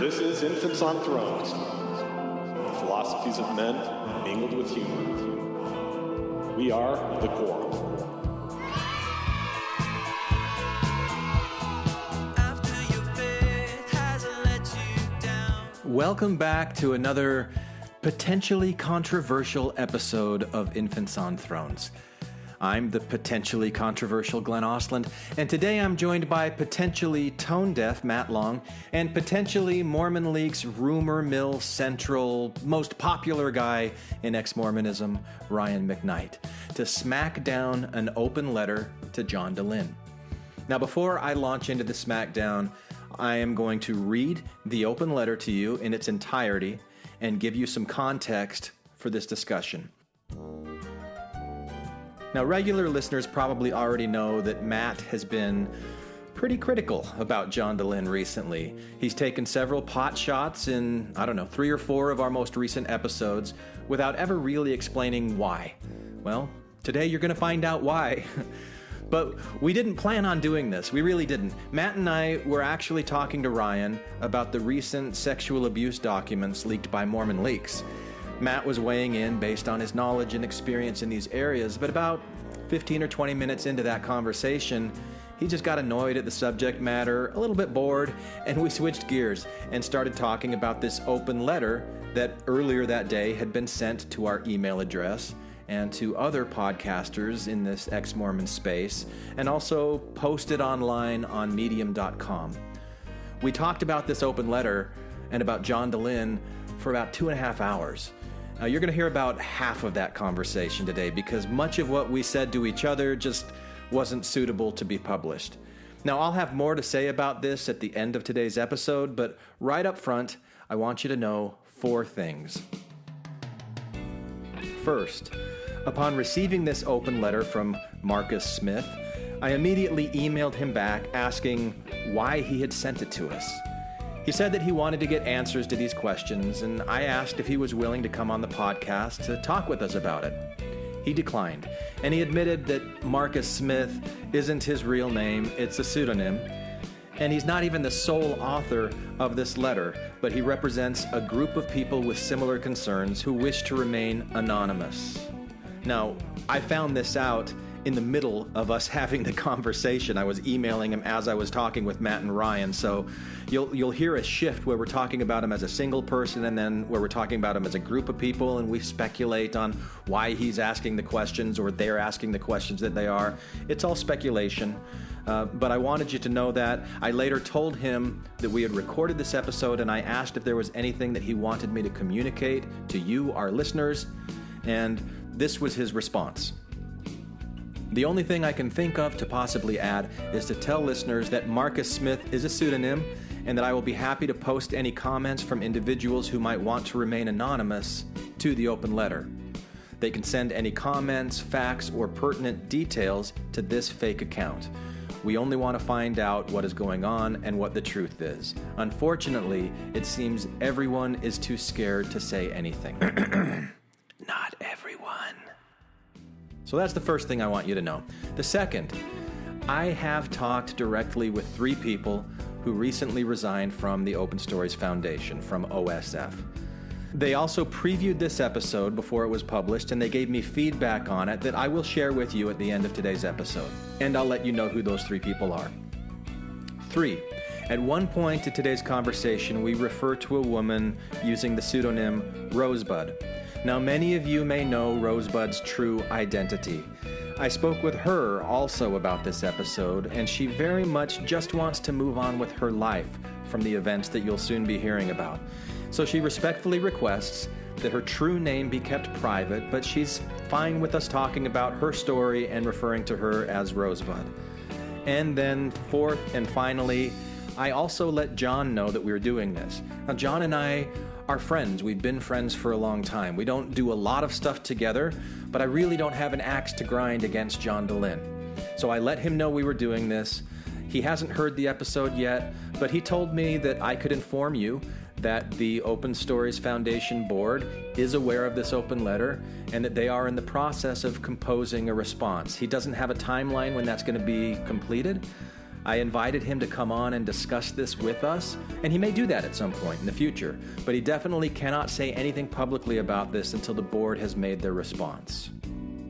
This is Infants on Thrones, the philosophies of men mingled with humor. We are the Quorum. Welcome back to another potentially controversial episode of Infants on Thrones. I'm the potentially controversial Glenn Osland, and today I'm joined by potentially tone-deaf Matt Long and potentially Mormon Leaks rumor mill central most popular guy in ex-Mormonism, Ryan McKnight, to smack down an open letter to John Dehlin. Now, before I launch into the smackdown, I am going to read the open letter to you in its entirety and give you some context for this discussion. Now, regular listeners probably already know that Matt has been pretty critical about John Dehlin recently. He's taken several pot shots in, 3 or 4 of our most recent episodes without ever really explaining why. Well, today you're going to find out why. But we didn't plan on doing this. We really didn't. Matt and I were actually talking to Ryan about the recent sexual abuse documents leaked by Mormon Leaks. Matt was weighing in based on his knowledge and experience in these areas, but about 15 or 20 minutes into that conversation, he just got annoyed at the subject matter, a little bit bored, and we switched gears and started talking about this open letter that earlier that day had been sent to our email address and to other podcasters in this ex-Mormon space, and also posted online on medium.com. We talked about this open letter and about John Dehlin for about 2.5 hours. You're going to hear about half of that conversation today because much of what we said to each other just wasn't suitable to be published. Now, I'll have more to say about this at the end of today's episode, but right up front, I want you to know 4 things. First, upon receiving this open letter from Marcus Smith, I immediately emailed him back asking why he had sent it to us. He said that he wanted to get answers to these questions, and I asked if he was willing to come on the podcast to talk with us about it. He declined, and he admitted that Marcus Smith isn't his real name, it's a pseudonym, and he's not even the sole author of this letter, but he represents a group of people with similar concerns who wish to remain anonymous. Now, I found this out in the middle of us having the conversation. I was emailing him as I was talking with Matt and Ryan, so you'll hear a shift where we're talking about him as a single person and then where we're talking about him as a group of people, and we speculate on why he's asking the questions or they're asking the questions that they are. It's all speculation, but I wanted you to know that. I later told him that we had recorded this episode, and I asked if there was anything that he wanted me to communicate to you, our listeners, and this was his response. The only thing I can think of to possibly add is to tell listeners that Marcus Smith is a pseudonym and that I will be happy to post any comments from individuals who might want to remain anonymous to the open letter. They can send any comments, facts, or pertinent details to this fake account. We only want to find out what is going on and what the truth is. Unfortunately, it seems everyone is too scared to say anything. Not everyone. So that's the first thing I want you to know. The second, I have talked directly with 3 people who recently resigned from the Open Stories Foundation, from OSF. They also previewed this episode before it was published, and they gave me feedback on it that I will share with you at the end of today's episode. And I'll let you know who those 3 people are. 3, at one point in today's conversation, we refer to a woman using the pseudonym Rosebud. Now, many of you may know Rosebud's true identity. I spoke with her also about this episode, and she very much just wants to move on with her life from the events that you'll soon be hearing about. So she respectfully requests that her true name be kept private, but she's fine with us talking about her story and referring to her as Rosebud. And then 4th and finally, I also let John know that we were doing this. Now, John and I are friends. We've been friends for a long time. We don't do a lot of stuff together, but I really don't have an axe to grind against John Dehlin. So I let him know we were doing this. He hasn't heard the episode yet, but he told me that I could inform you that the Open Stories Foundation board is aware of this open letter and that they are in the process of composing a response. He doesn't have a timeline when that's going to be completed, I invited him to come on and discuss this with us, and he may do that at some point in the future, but he definitely cannot say anything publicly about this until the board has made their response.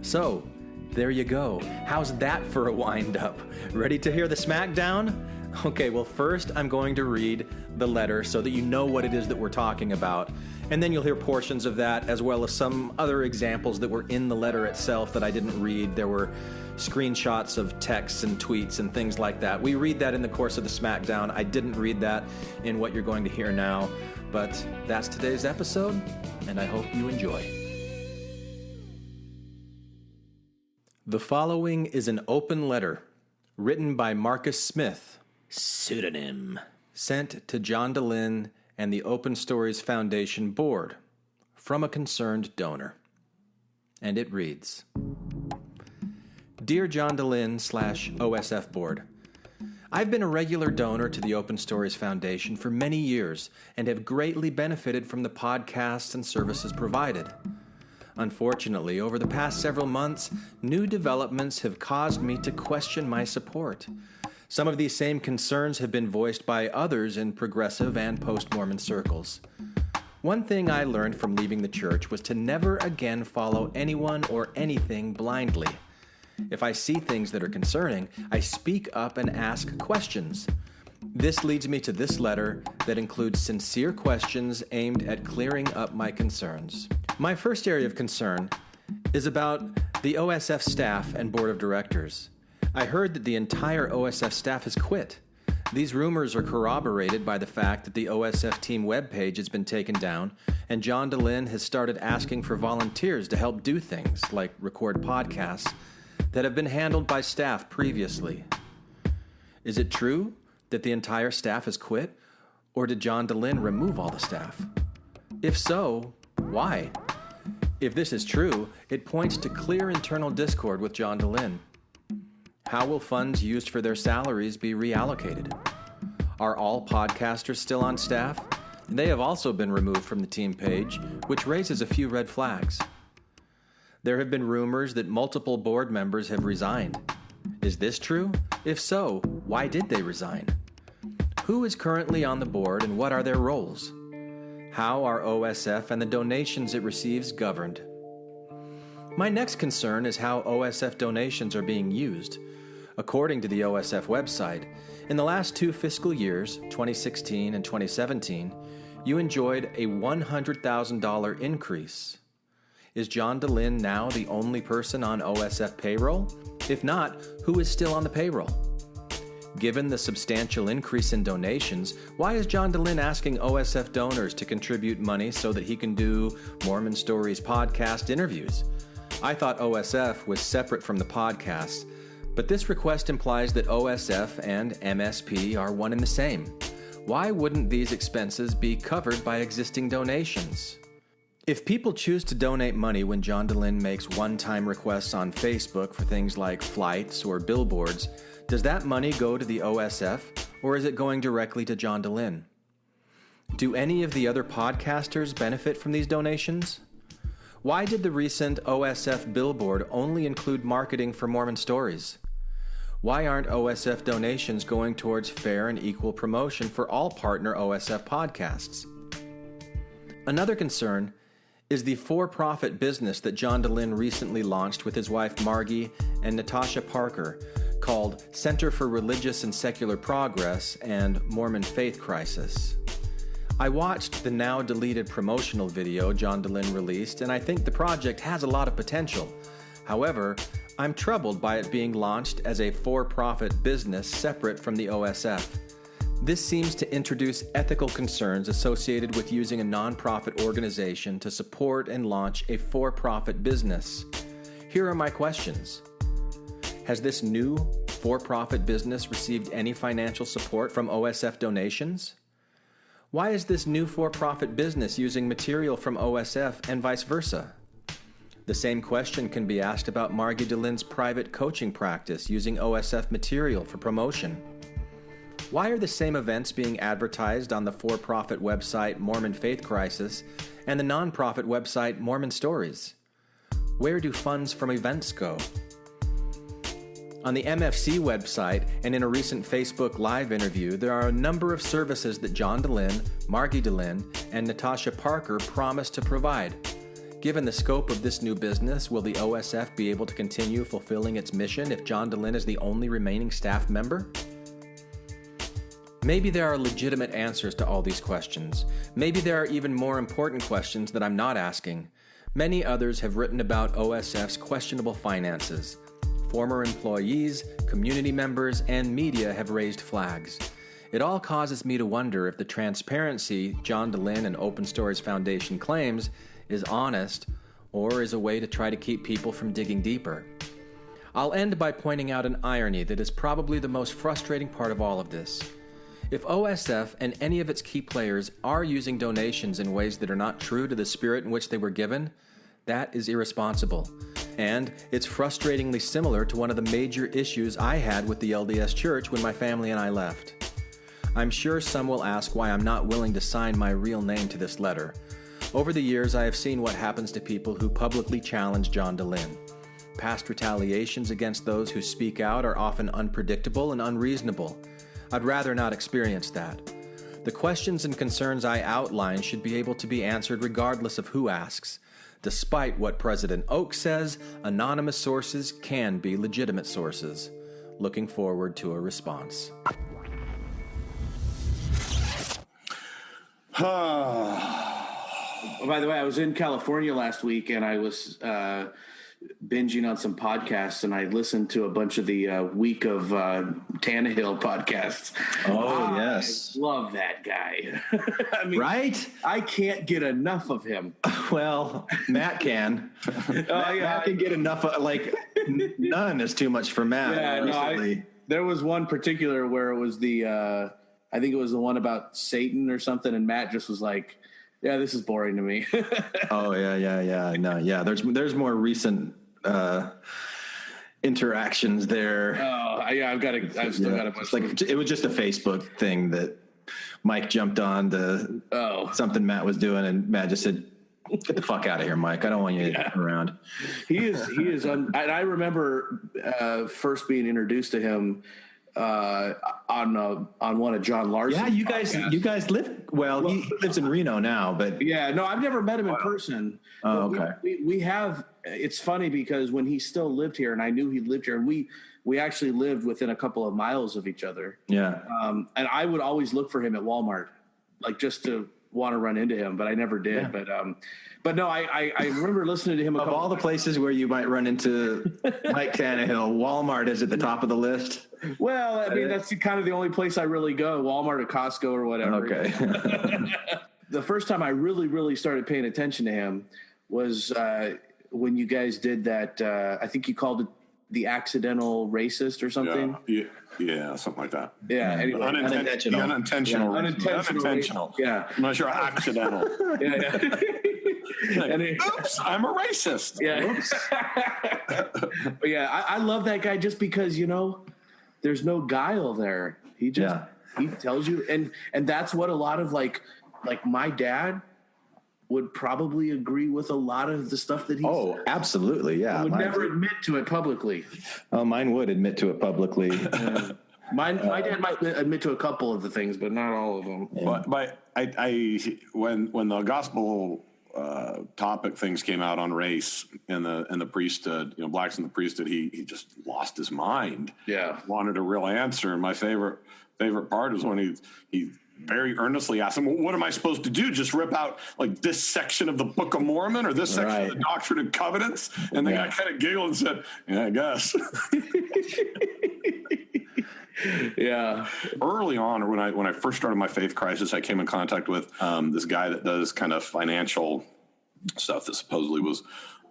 So, there you go. How's that for a wind-up? Ready to hear the smackdown? Okay, well first I'm going to read the letter so that you know what it is that we're talking about, and then you'll hear portions of that as well as some other examples that were in the letter itself that I didn't read. There were screenshots of texts and tweets and things like that. We read that in the course of the smackdown. I didn't read that in what you're going to hear now, but that's today's episode, and I hope you enjoy. The following is an open letter written by Marcus Smith, pseudonym, sent to John Dehlin and the Open Stories Foundation board from a concerned donor. And it reads, Dear John Dehlin /OSF board, I've been a regular donor to the Open Stories Foundation for many years and have greatly benefited from the podcasts and services provided. Unfortunately, over the past several months, new developments have caused me to question my support. Some of these same concerns have been voiced by others in progressive and post-Mormon circles. One thing I learned from leaving the church was to never again follow anyone or anything blindly. If I see things that are concerning, I speak up and ask questions. This leads me to this letter that includes sincere questions aimed at clearing up my concerns. My first area of concern is about the OSF staff and board of directors. I heard that the entire OSF staff has quit. These rumors are corroborated by the fact that the OSF team webpage has been taken down, and John Dehlin has started asking for volunteers to help do things like record podcasts that have been handled by staff previously. Is it true that the entire staff has quit, or did John Dehlin remove all the staff? If so, why? If this is true, it points to clear internal discord with John Dehlin. How will funds used for their salaries be reallocated? Are all podcasters still on staff? They have also been removed from the team page, which raises a few red flags. There have been rumors that multiple board members have resigned. Is this true? If so, why did they resign? Who is currently on the board and what are their roles? How are OSF and the donations it receives governed? My next concern is how OSF donations are being used. According to the OSF website, in the last 2 fiscal years, 2016 and 2017, you enjoyed a $100,000 increase. Is John Dehlin now the only person on OSF payroll? If not, who is still on the payroll? Given the substantial increase in donations, why is John Dehlin asking OSF donors to contribute money so that he can do Mormon Stories podcast interviews? I thought OSF was separate from the podcasts, but this request implies that OSF and MSP are one and the same. Why wouldn't these expenses be covered by existing donations? If people choose to donate money when John Dehlin makes one-time requests on Facebook for things like flights or billboards, does that money go to the OSF, or is it going directly to John Dehlin? Do any of the other podcasters benefit from these donations? Why did the recent OSF billboard only include marketing for Mormon Stories? Why aren't OSF donations going towards fair and equal promotion for all partner OSF podcasts? Another concern is the for-profit business that John Dehlin recently launched with his wife Margie and Natasha Parker, called Center for Religious and Secular Progress and Mormon Faith Crisis. I watched the now deleted promotional video John Dehlin released, and I think the project has a lot of potential. However, I'm troubled by it being launched as a for-profit business separate from the OSF. This seems to introduce ethical concerns associated with using a nonprofit organization to support and launch a for-profit business. Here are my questions. Has this new for-profit business received any financial support from OSF donations? Why is this new for-profit business using material from OSF and vice versa? The same question can be asked about Margie Dehlin's private coaching practice using OSF material for promotion. Why are the same events being advertised on the for-profit website Mormon Faith Crisis and the non-profit website Mormon Stories? Where do funds from events go? On the MFC website and in a recent Facebook Live interview, there are a number of services that John Dehlin, Margie Dehlin, and Natasha Parker promised to provide. Given the scope of this new business, will the OSF be able to continue fulfilling its mission if John Dehlin is the only remaining staff member? Maybe there are legitimate answers to all these questions. Maybe there are even more important questions that I'm not asking. Many others have written about OSF's questionable finances. Former employees, community members, and media have raised flags. It all causes me to wonder if the transparency John Dehlin and Open Stories Foundation claims is honest or is a way to try to keep people from digging deeper. I'll end by pointing out an irony that is probably the most frustrating part of all of this. If OSF and any of its key players are using donations in ways that are not true to the spirit in which they were given, that is irresponsible. And it's frustratingly similar to one of the major issues I had with the LDS Church when my family and I left. I'm sure some will ask why I'm not willing to sign my real name to this letter. Over the years, I have seen what happens to people who publicly challenge John Dehlin. Past retaliations against those who speak out are often unpredictable and unreasonable. I'd rather not experience that. The questions and concerns I outline should be able to be answered regardless of who asks. Despite what President Oak says, anonymous sources can be legitimate sources. Looking forward to a response. By the way, I was in California last week, and I was binging on some podcasts, and I listened to a bunch of the week of Tannehill podcasts. Oh, yes. I love that guy. I mean, right? I can't get enough of him. Well, Matt can. Matt can get enough of, none is too much for Matt. Yeah, there was one particular where it was I think it was the one about Satan or something, and Matt just was like, yeah, this is boring to me. Oh, yeah. No, yeah. There's more recent interactions there. Oh, yeah. I've still got a bunch. It was just a Facebook thing that Mike jumped on something Matt was doing, and Matt just said, "Get the fuck out of here, Mike. I don't want you around." He is. And I remember first being introduced to him on one of John Larson's. Yeah, you guys live. Well, he lives in Reno now, but yeah, no, I've never met him in person. Oh, okay. We have. It's funny because when he still lived here, and I knew he lived here, and we actually lived within a couple of miles of each other. Yeah. And I would always look for him at Walmart, just to want to run into him, but I never did. Yeah. But no, I remember listening to him. Of all the places where you might run into Mike Tannehill, Walmart is at the top of the list. Well, I mean, that's kind of the only place I really go, Walmart or Costco or whatever. Okay. The first time I really, really started paying attention to him was when you guys did that, I think you called it the accidental racist or something. Yeah, something like that. Yeah. Anyway, unintentional. Yeah. I'm not sure accidental. Yeah. Oops, I'm a racist. Yeah. But yeah, I love that guy just because, there's no guile there. He just, he tells you. And that's what a lot of like my dad would probably agree with a lot of the stuff that he said. Absolutely. Yeah. Would never admit to it publicly. Oh, mine would admit to it publicly. My dad might admit to a couple of the things, but not all of them. Yeah. But when the gospel topic things came out on race and the priesthood, blacks in the priesthood, he just lost his mind. Yeah, wanted a real answer. And my favorite part is when he very earnestly asked him, "Well, what am I supposed to do? Just rip out this section of the Book of Mormon or this section of the Doctrine and Covenants?" And the guy kind of giggled and said, "Yeah, I guess." Yeah. Early on, or when I first started my faith crisis, I came in contact with this guy that does kind of financial stuff that supposedly was,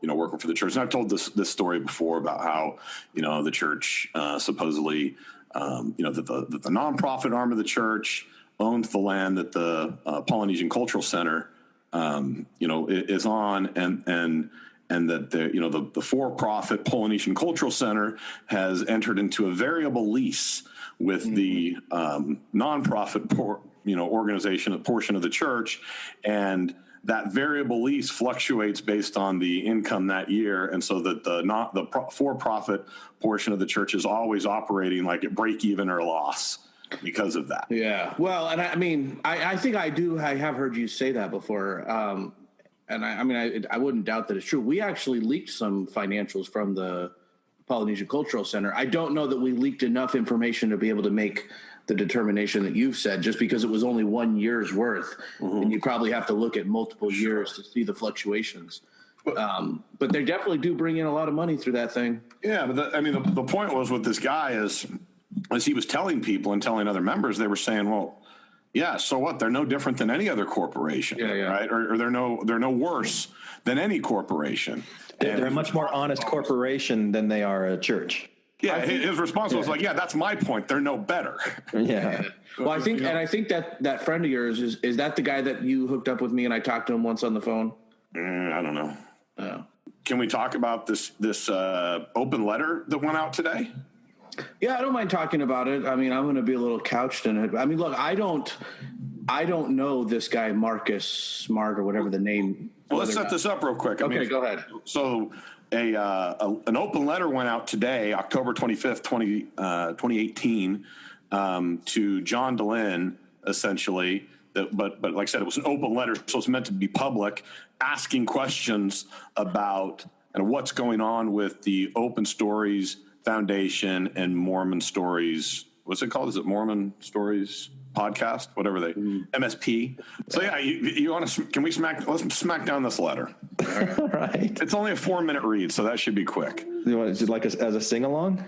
working for the church. And I've told this story before about how, the church supposedly, that the nonprofit arm of the church owns the land that the Polynesian Cultural Center, is on, and that the for-profit Polynesian Cultural Center has entered into a variable lease with the nonprofit organization, a portion of the church, and that variable lease fluctuates based on the income that year, and so that the for-profit portion of the church is always operating like at break even or loss because of that. Yeah. Well, and I mean, I think I have heard you say that before. And I wouldn't doubt that it's true. We actually leaked some financials from the Polynesian Cultural Center. I don't know that we leaked enough information to be able to make the determination that you've said, just because it was only 1 year's worth. And you probably have to look at multiple years to see the fluctuations. But they definitely do bring in a lot of money through that thing. Yeah. But the point was with this guy is, as he was telling people and telling other members, they were saying, well, yeah, so what? They're no different than any other corporation, right? Or they're no worse than any corporation. They're a much more honest corporation than they are a church. Yeah, his response was like, yeah, that's my point. They're no better. Yeah. Well, I think that friend of yours, is that the guy that you hooked up with me and I talked to him once on the phone? I don't know. Oh. Can we talk about this open letter that went out today? Yeah, I don't mind talking about it. I mean, I'm going to be a little couched in it. I mean, look, I don't know this guy, Marcus Smart or whatever the name. Well, let's set this up real quick. Okay, go ahead. So an open letter went out today, October 25th, 2018, to John Dehlin, essentially. But like I said, it was an open letter, so it's meant to be public, asking questions about what's going on with the Open Stories Foundation and Mormon Stories. What's it called? Is it Mormon Stories Podcast? Whatever they MSP. So yeah, you want to? Can we let's smack down this letter? All right. It's only a 4-minute read, so that should be quick. You want to like as a sing along?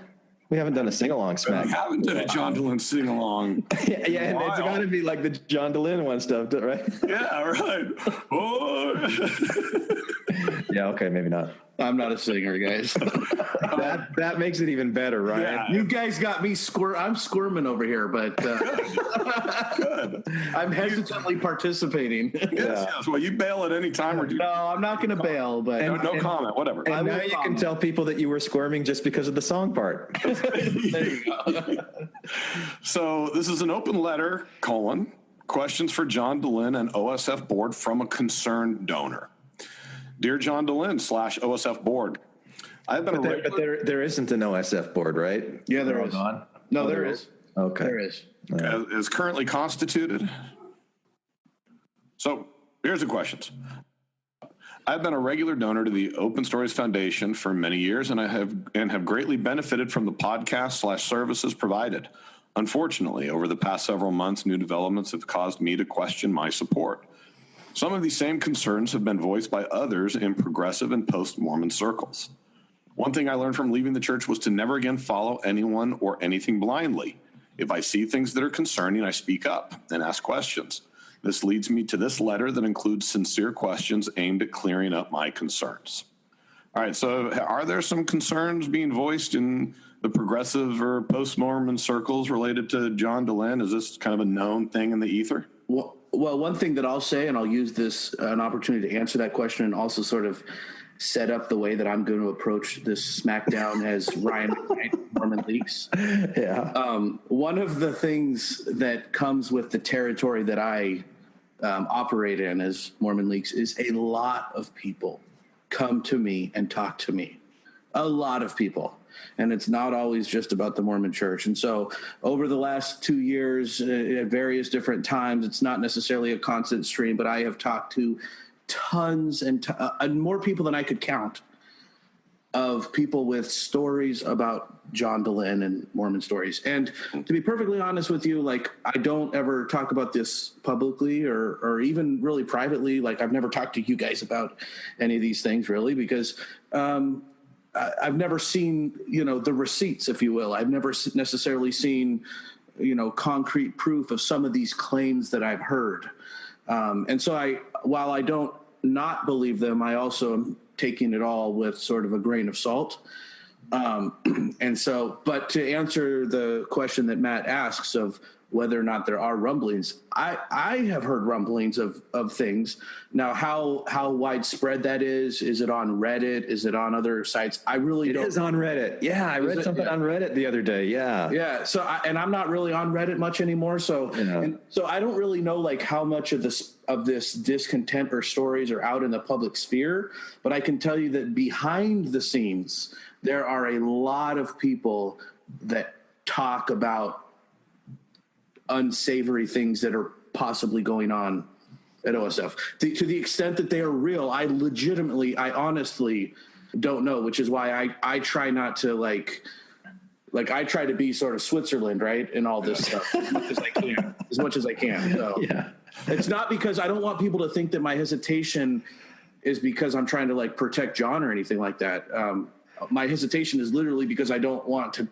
We haven't done a sing along smack. We haven't done a John Dehlin sing along. Yeah, and it's got to be like the John Dehlin one stuff, right? Yeah, right. Oh. Yeah, okay, maybe not. I'm not a singer, guys. That makes it even better, right? Yeah. You guys got me I'm squirming over here, but Good. I'm hesitantly participating. Yes. Well, you bail at any time, or do you? No, I'm not going to bail, but No comment. Whatever. And now you can tell people that you were squirming just because of the song part. There you go. So this is an open letter, questions for John Dehlin and OSF board from a concerned donor. Dear John Dehlin / OSF board, I've been but there isn't an OSF board, right? Yeah, there is. No, there is. Okay. There is. Is currently constituted. So here's the questions. I've been a regular donor to the Open Stories Foundation for many years, and I have greatly benefited from the podcast / services provided. Unfortunately, over the past several months, new developments have caused me to question my support. Some of these same concerns have been voiced by others in progressive and post-Mormon circles. One thing I learned from leaving the church was to never again follow anyone or anything blindly. If I see things that are concerning, I speak up and ask questions. This leads me to this letter that includes sincere questions aimed at clearing up my concerns. All right, so are there some concerns being voiced in the progressive or post-Mormon circles related to John Dehlin? Is this kind of a known thing in the ether? Well, one thing that I'll say, and I'll use this an opportunity to answer that question and also sort of set up the way that I'm going to approach this SmackDown as Ryan Mormon Leaks. Yeah. One of the things that comes with the territory that I operate in as Mormon Leaks is a lot of people come to me and talk to me. A lot of people. And it's not always just about the Mormon Church. And so over the last 2 years, at various different times, it's not necessarily a constant stream, but I have talked to tons and more people than I could count of people with stories about John Dehlin and Mormon Stories. And to be perfectly honest with you, like, I don't ever talk about this publicly or even really privately. Like, I've never talked to you guys about any of these things really, because I've never seen, the receipts, if you will. I've never necessarily seen, concrete proof of some of these claims that I've heard. And so while I don't not believe them, I also am taking it all with sort of a grain of salt. And so, but to answer the question that Matt asks of whether or not there are rumblings. I have heard rumblings of things. Now, how widespread that is it on Reddit? Is it on other sites? I really don't. It is on Reddit. Yeah, I read something on Reddit the other day. Yeah. Yeah. So, I'm not really on Reddit much anymore. So, so I don't really know like how much of this discontent or stories are out in the public sphere. But I can tell you that behind the scenes, there are a lot of people that talk about unsavory things that are possibly going on at OSF. To the extent that they are real, I honestly don't know, which is why I try not to like I try to be sort of Switzerland, right? In all this stuff as much as I can. So Yeah. it's not because I don't want people to think that my hesitation is because I'm trying to like protect John or anything like that. My hesitation is literally because I don't want to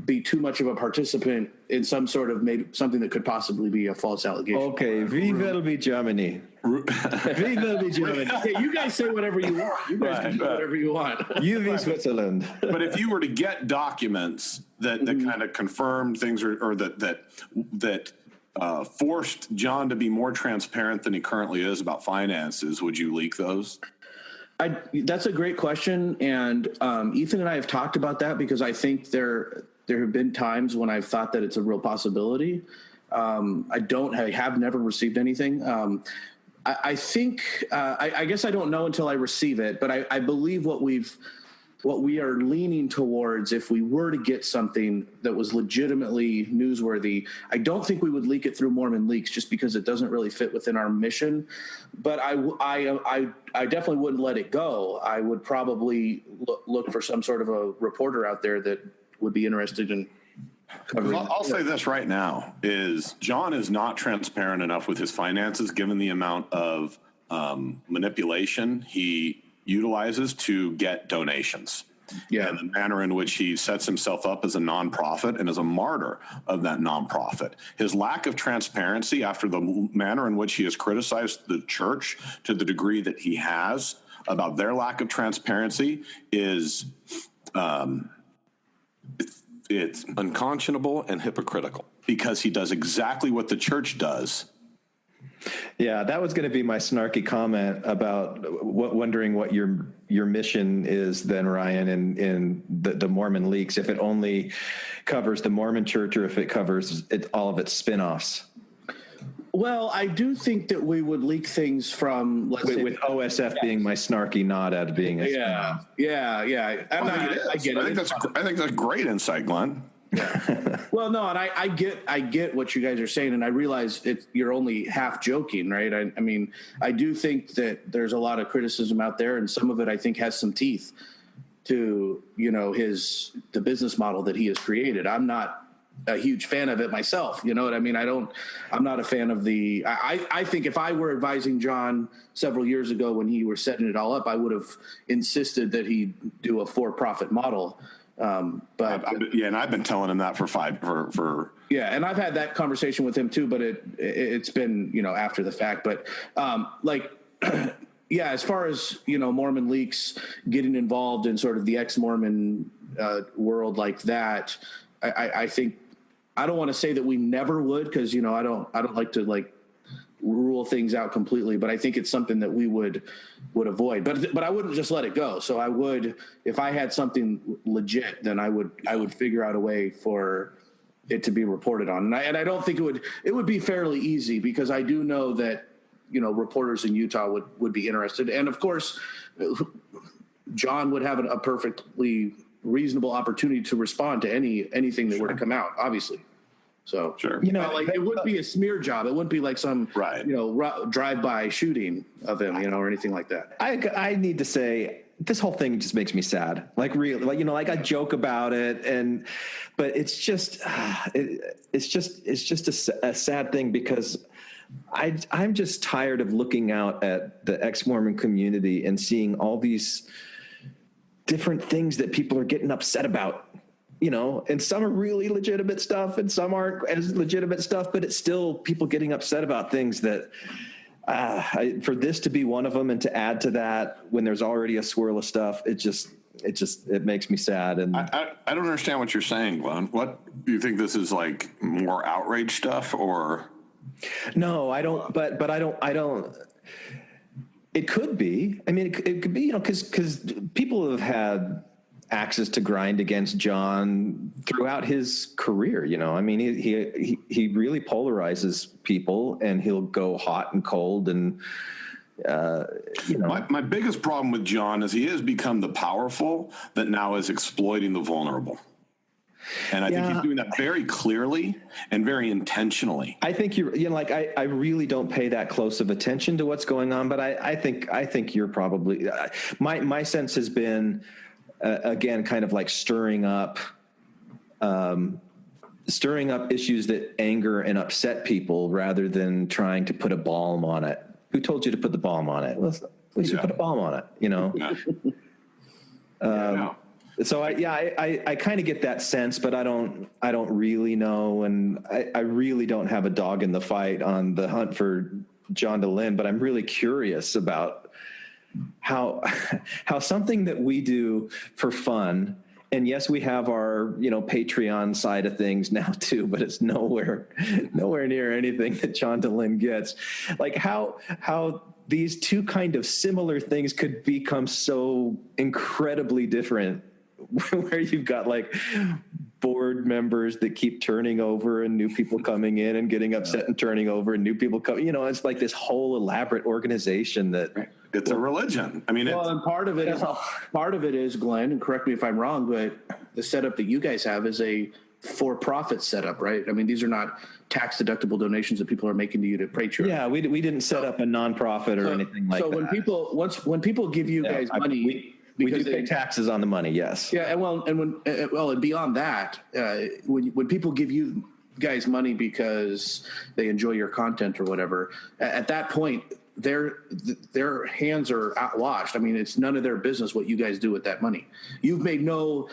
be too much of a participant in some sort of maybe something that could possibly be a false allegation. Okay, wie will be Germany? Wie will be Germany? Yeah, you guys say whatever you want. You guys can do whatever you want. You be Switzerland. But if you were to get documents that kind of confirmed things or that forced John to be more transparent than he currently is about finances, would you leak those? That's a great question, and Ethan and I have talked about that because I think there have been times when I've thought that it's a real possibility. I have never received anything. I think I guess I don't know until I receive it, but I believe what we are leaning towards, if we were to get something that was legitimately newsworthy, I don't think we would leak it through Mormon Leaks just because it doesn't really fit within our mission. But I definitely wouldn't let it go. I would probably look for some sort of a reporter out there that would be interested in covering. I'll say this right now is John is not transparent enough with his finances given the amount of manipulation he utilizes to get donations. Yeah. And the manner in which he sets himself up as a nonprofit and as a martyr of that nonprofit. His lack of transparency after the manner in which he has criticized the church to the degree that he has about their lack of transparency is it's unconscionable and hypocritical because he does exactly what the church does. Yeah, that was going to be my snarky comment about wondering what your mission is then, Ryan, in the Mormon Leaks, if it only covers the Mormon church or if it covers all of its spinoffs. Well, I do think that we would leak things from, let's say, with OSF being my snarky nod at being a spinoff. Yeah. I get it. I think that's great insight, Glenn. Yeah. Well, no, and I get what you guys are saying, and I realize you're only half joking, right? I mean, I do think that there's a lot of criticism out there, and some of it I think has some teeth to the business model that he has created. I'm not a huge fan of it myself. You know what I mean? I'm not a fan of I think if I were advising John several years ago when he was setting it all up, I would have insisted that he do a for-profit model. And I've been telling him that for yeah, and I've had that conversation with him too, but it's been after the fact. But yeah, as far as Mormon Leaks getting involved in sort of the ex-Mormon world like that, I think I don't want to say that we never would because I don't like to rule things out completely, but I think it's something that we would avoid. But I wouldn't just let it go. So I would, if I had something legit, then I would figure out a way for it to be reported on. And I don't think it would be fairly easy because I do know that reporters in Utah would be interested, and of course, John would have a perfectly reasonable opportunity to respond to anything that were to come out, obviously. So sure, it wouldn't be a smear job. It wouldn't be like some drive-by shooting of him, or anything like that. I need to say this whole thing just makes me sad. I joke about it, but it's just a sad thing because I'm just tired of looking out at the ex-Mormon community and seeing all these different things that people are getting upset about. And some are really legitimate stuff and some aren't as legitimate stuff, but it's still people getting upset about things that for this to be one of them and to add to that when there's already a swirl of stuff, it makes me sad. And I don't understand what you're saying, Glenn. What do you think? This is like more outrage stuff, or? No, I don't. But I don't. It could be. I mean, it could be. Because people have had axes to grind against John throughout his career. I mean, he really polarizes people, and he'll go hot and cold. And my biggest problem with John is he has become the powerful that now is exploiting the vulnerable. And I think he's doing that very clearly and very intentionally. I think I really don't pay that close of attention to what's going on, but I think you're probably, my sense has been, again, kind of like stirring up issues that anger and upset people rather than trying to put a balm on it. Who told you to put the balm on it? We should put a balm on it, Yeah. So I kind of get that sense, but I don't really know. And I really don't have a dog in the fight on the hunt for John Dehlin, but I'm really curious about how something that we do for fun, and yes, we have our, Patreon side of things now too, but it's nowhere near anything that John Dehlin gets. Like how these two kind of similar things could become so incredibly different, where you've got like board members that keep turning over and new people coming in and getting upset and turning over and new people coming, it's like this whole elaborate organization that it's a religion. I mean, and part of it is, Glenn, and correct me if I'm wrong, but the setup that you guys have is a for-profit setup, right? I mean, these are not tax-deductible donations that people are making to you to Patreon. Yeah, we didn't set up a nonprofit or anything like that. So when people give you guys money, we do pay taxes on the money, yes. Yeah, and beyond that, when people give you guys money because they enjoy your content or whatever, at that point, their hands are outwashed. I mean, it's none of their business what you guys do with that money. You've made no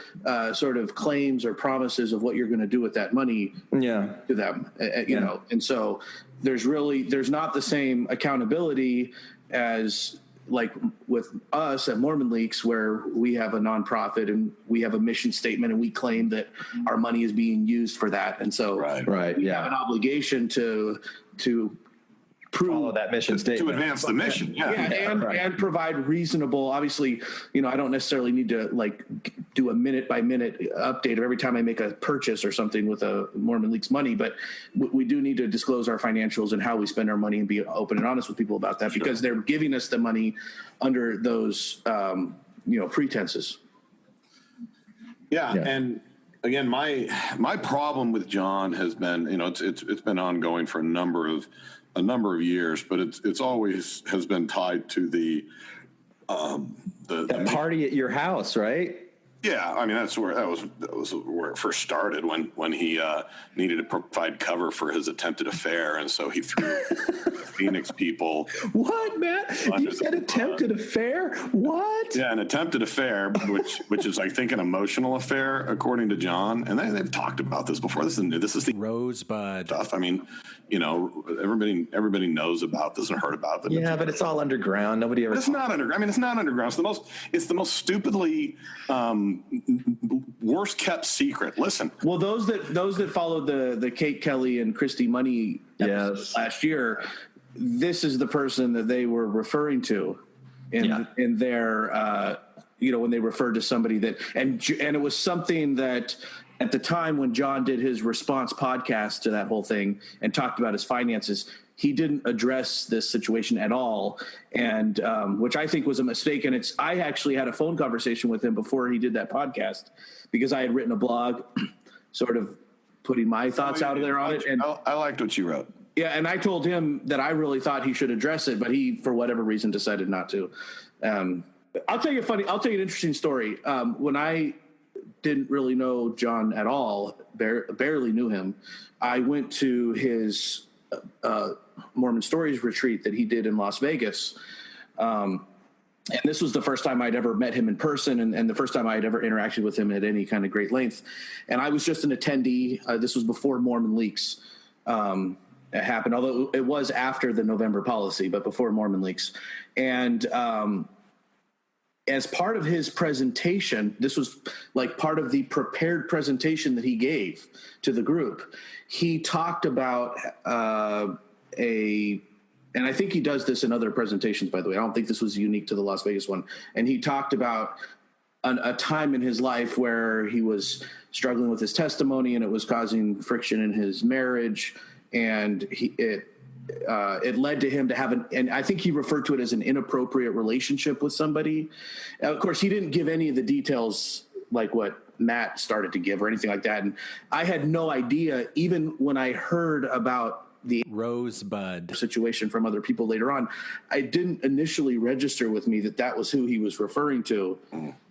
sort of claims or promises of what you're going to do with that money to them, know. And so there's not the same accountability as like with us at Mormon Leaks, where we have a nonprofit and we have a mission statement and we claim that our money is being used for that. And so we have an obligation to follow that mission statement to advance the mission. And provide reasonable, obviously, I don't necessarily need to like do a minute by minute update of every time I make a purchase or something with a Mormon Leaks money, but we do need to disclose our financials and how we spend our money and be open and honest with people about that, because they're giving us the money under those, pretenses. Yeah. And again, my problem with John has been, it's been ongoing for a number of years, but it's always has been tied to the party at your house, right? Yeah, I mean that was where it first started when he needed to provide cover for his attempted affair, and so he threw Phoenix people. What, Matt? You said attempted affair? What? Yeah, an attempted affair, which is I think an emotional affair, according to John, and they've talked about this before. This is the Rosebud stuff. I mean, everybody knows about this and heard about it. Yeah, but it's all underground. Nobody ever. It's not underground. I mean, it's not underground. It's the most stupidly worst kept secret. Listen. Well, those that followed the Kate Kelly and Christy Money episodes last year, this is the person that they were referring to in their when they referred to somebody that and it was something that at the time when John did his response podcast to that whole thing and talked about his finances, he didn't address this situation at all, and which I think was a mistake. And I actually had a phone conversation with him before he did that podcast, because I had written a blog sort of putting my thoughts out there on it. And I liked what you wrote. Yeah, and I told him that I really thought he should address it, but he, for whatever reason, decided not to. I'll tell you an interesting story. When I didn't really know John at all, barely knew him, I went to his Mormon Stories retreat that he did in Las Vegas. And this was the first time I'd ever met him in person, and the first time I'd ever interacted with him at any kind of great length. And I was just an attendee. This was before Mormon Leaks it happened, although it was after the November policy, but before Mormon Leaks. And as part of his presentation, this was like part of the prepared presentation that he gave to the group. He talked about and I think he does this in other presentations, by the way. I don't think this was unique to the Las Vegas one. And he talked about a time in his life where he was struggling with his testimony and it was causing friction in his marriage. And it led to him to have and I think he referred to it as an inappropriate relationship with somebody. Of course, he didn't give any of the details like what Matt started to give or anything like that. And I had no idea, even when I heard about the Rosebud situation from other people later on, I didn't initially register with me that was who he was referring to.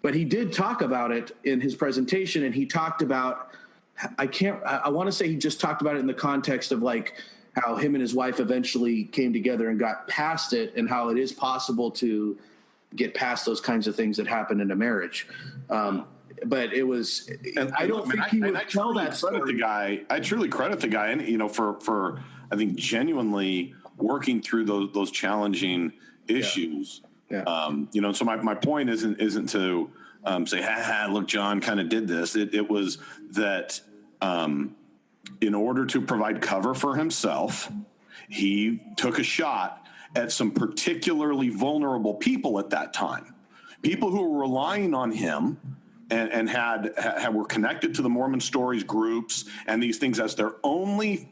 But he did talk about it in his presentation, and he talked about, I want to say he just talked about it in the context of like how him and his wife eventually came together and got past it, and how it is possible to get past those kinds of things that happen in a marriage. But it was, and I don't think he would tell that story. I truly credit the guy, and for I think genuinely working through those challenging issues. Yeah. So my point isn't to say, look, John kind of did this. It was that in order to provide cover for himself, he took a shot at some particularly vulnerable people at that time, people who were relying on him and were connected to the Mormon Stories groups and these things as their only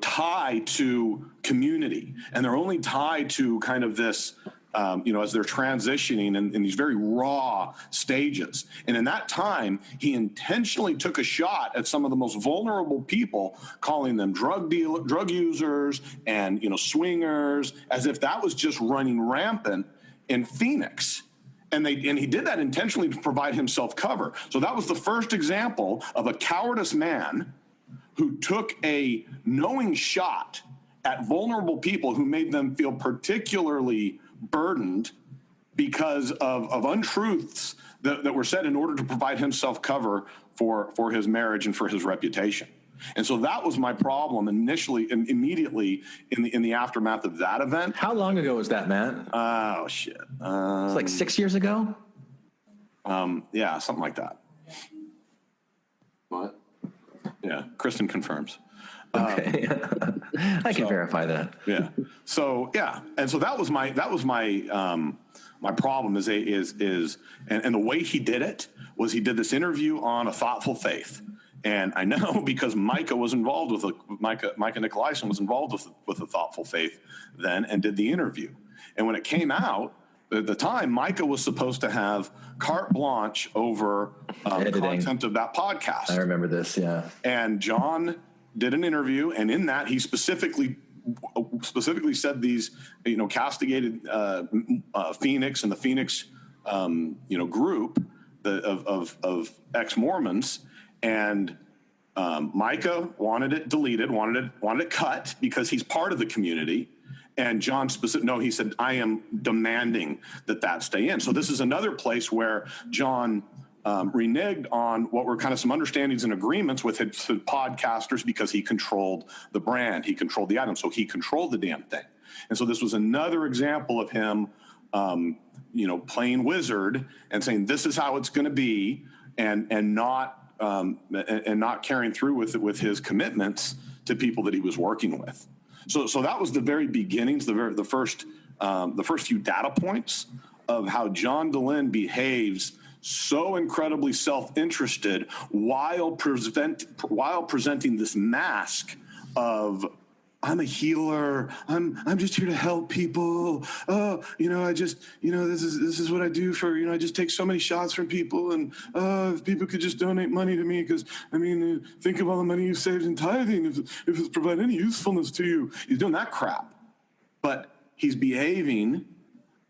tie to community, and their only tie to kind of this as they're transitioning in these very raw stages. And in that time, he intentionally took a shot at some of the most vulnerable people, calling them drug users and swingers, as if that was just running rampant in Phoenix. And he did that intentionally to provide himself cover. So that was the first example of a cowardice man who took a knowing shot at vulnerable people who made them feel particularly burdened because of untruths that were said in order to provide himself cover for his marriage and for his reputation. And so that was my problem initially and immediately in the aftermath of that event. How long ago was that, Matt? Oh, shit. It's like 6 years ago? Yeah, something like that. What? Yeah, Kristen confirms. Okay. I can verify that. Yeah. So, yeah. And so that was my my problem is and the way he did it was he did this interview on A Thoughtful Faith. And I know because Micah was involved with Micah Nicolaisen was involved with A Thoughtful Faith then and did the interview. And when it came out, at the time, Micah was supposed to have carte blanche over the content of that podcast. I remember this, yeah. And John did an interview, and in that he specifically said these, castigated Phoenix and the Phoenix, group of ex-Mormons. And Micah wanted it deleted, wanted it cut because he's part of the community. And John he said, I am demanding that stay in. So this is another place where John reneged on what were kind of some understandings and agreements with his podcasters because he controlled the brand, he controlled the item, so he controlled the damn thing. And so this was another example of him, playing wizard and saying this is how it's going to be, and not carrying through with his commitments to people that he was working with. So that was the very beginnings, the first few data points of how John Dehlin behaves so incredibly self-interested while presenting this mask of I'm a healer. I'm just here to help people. Oh, this is what I do for, I just take so many shots from people, and if people could just donate money to me, because think of all the money you saved in tithing if it's provide any usefulness to you. He's doing that crap, but he's behaving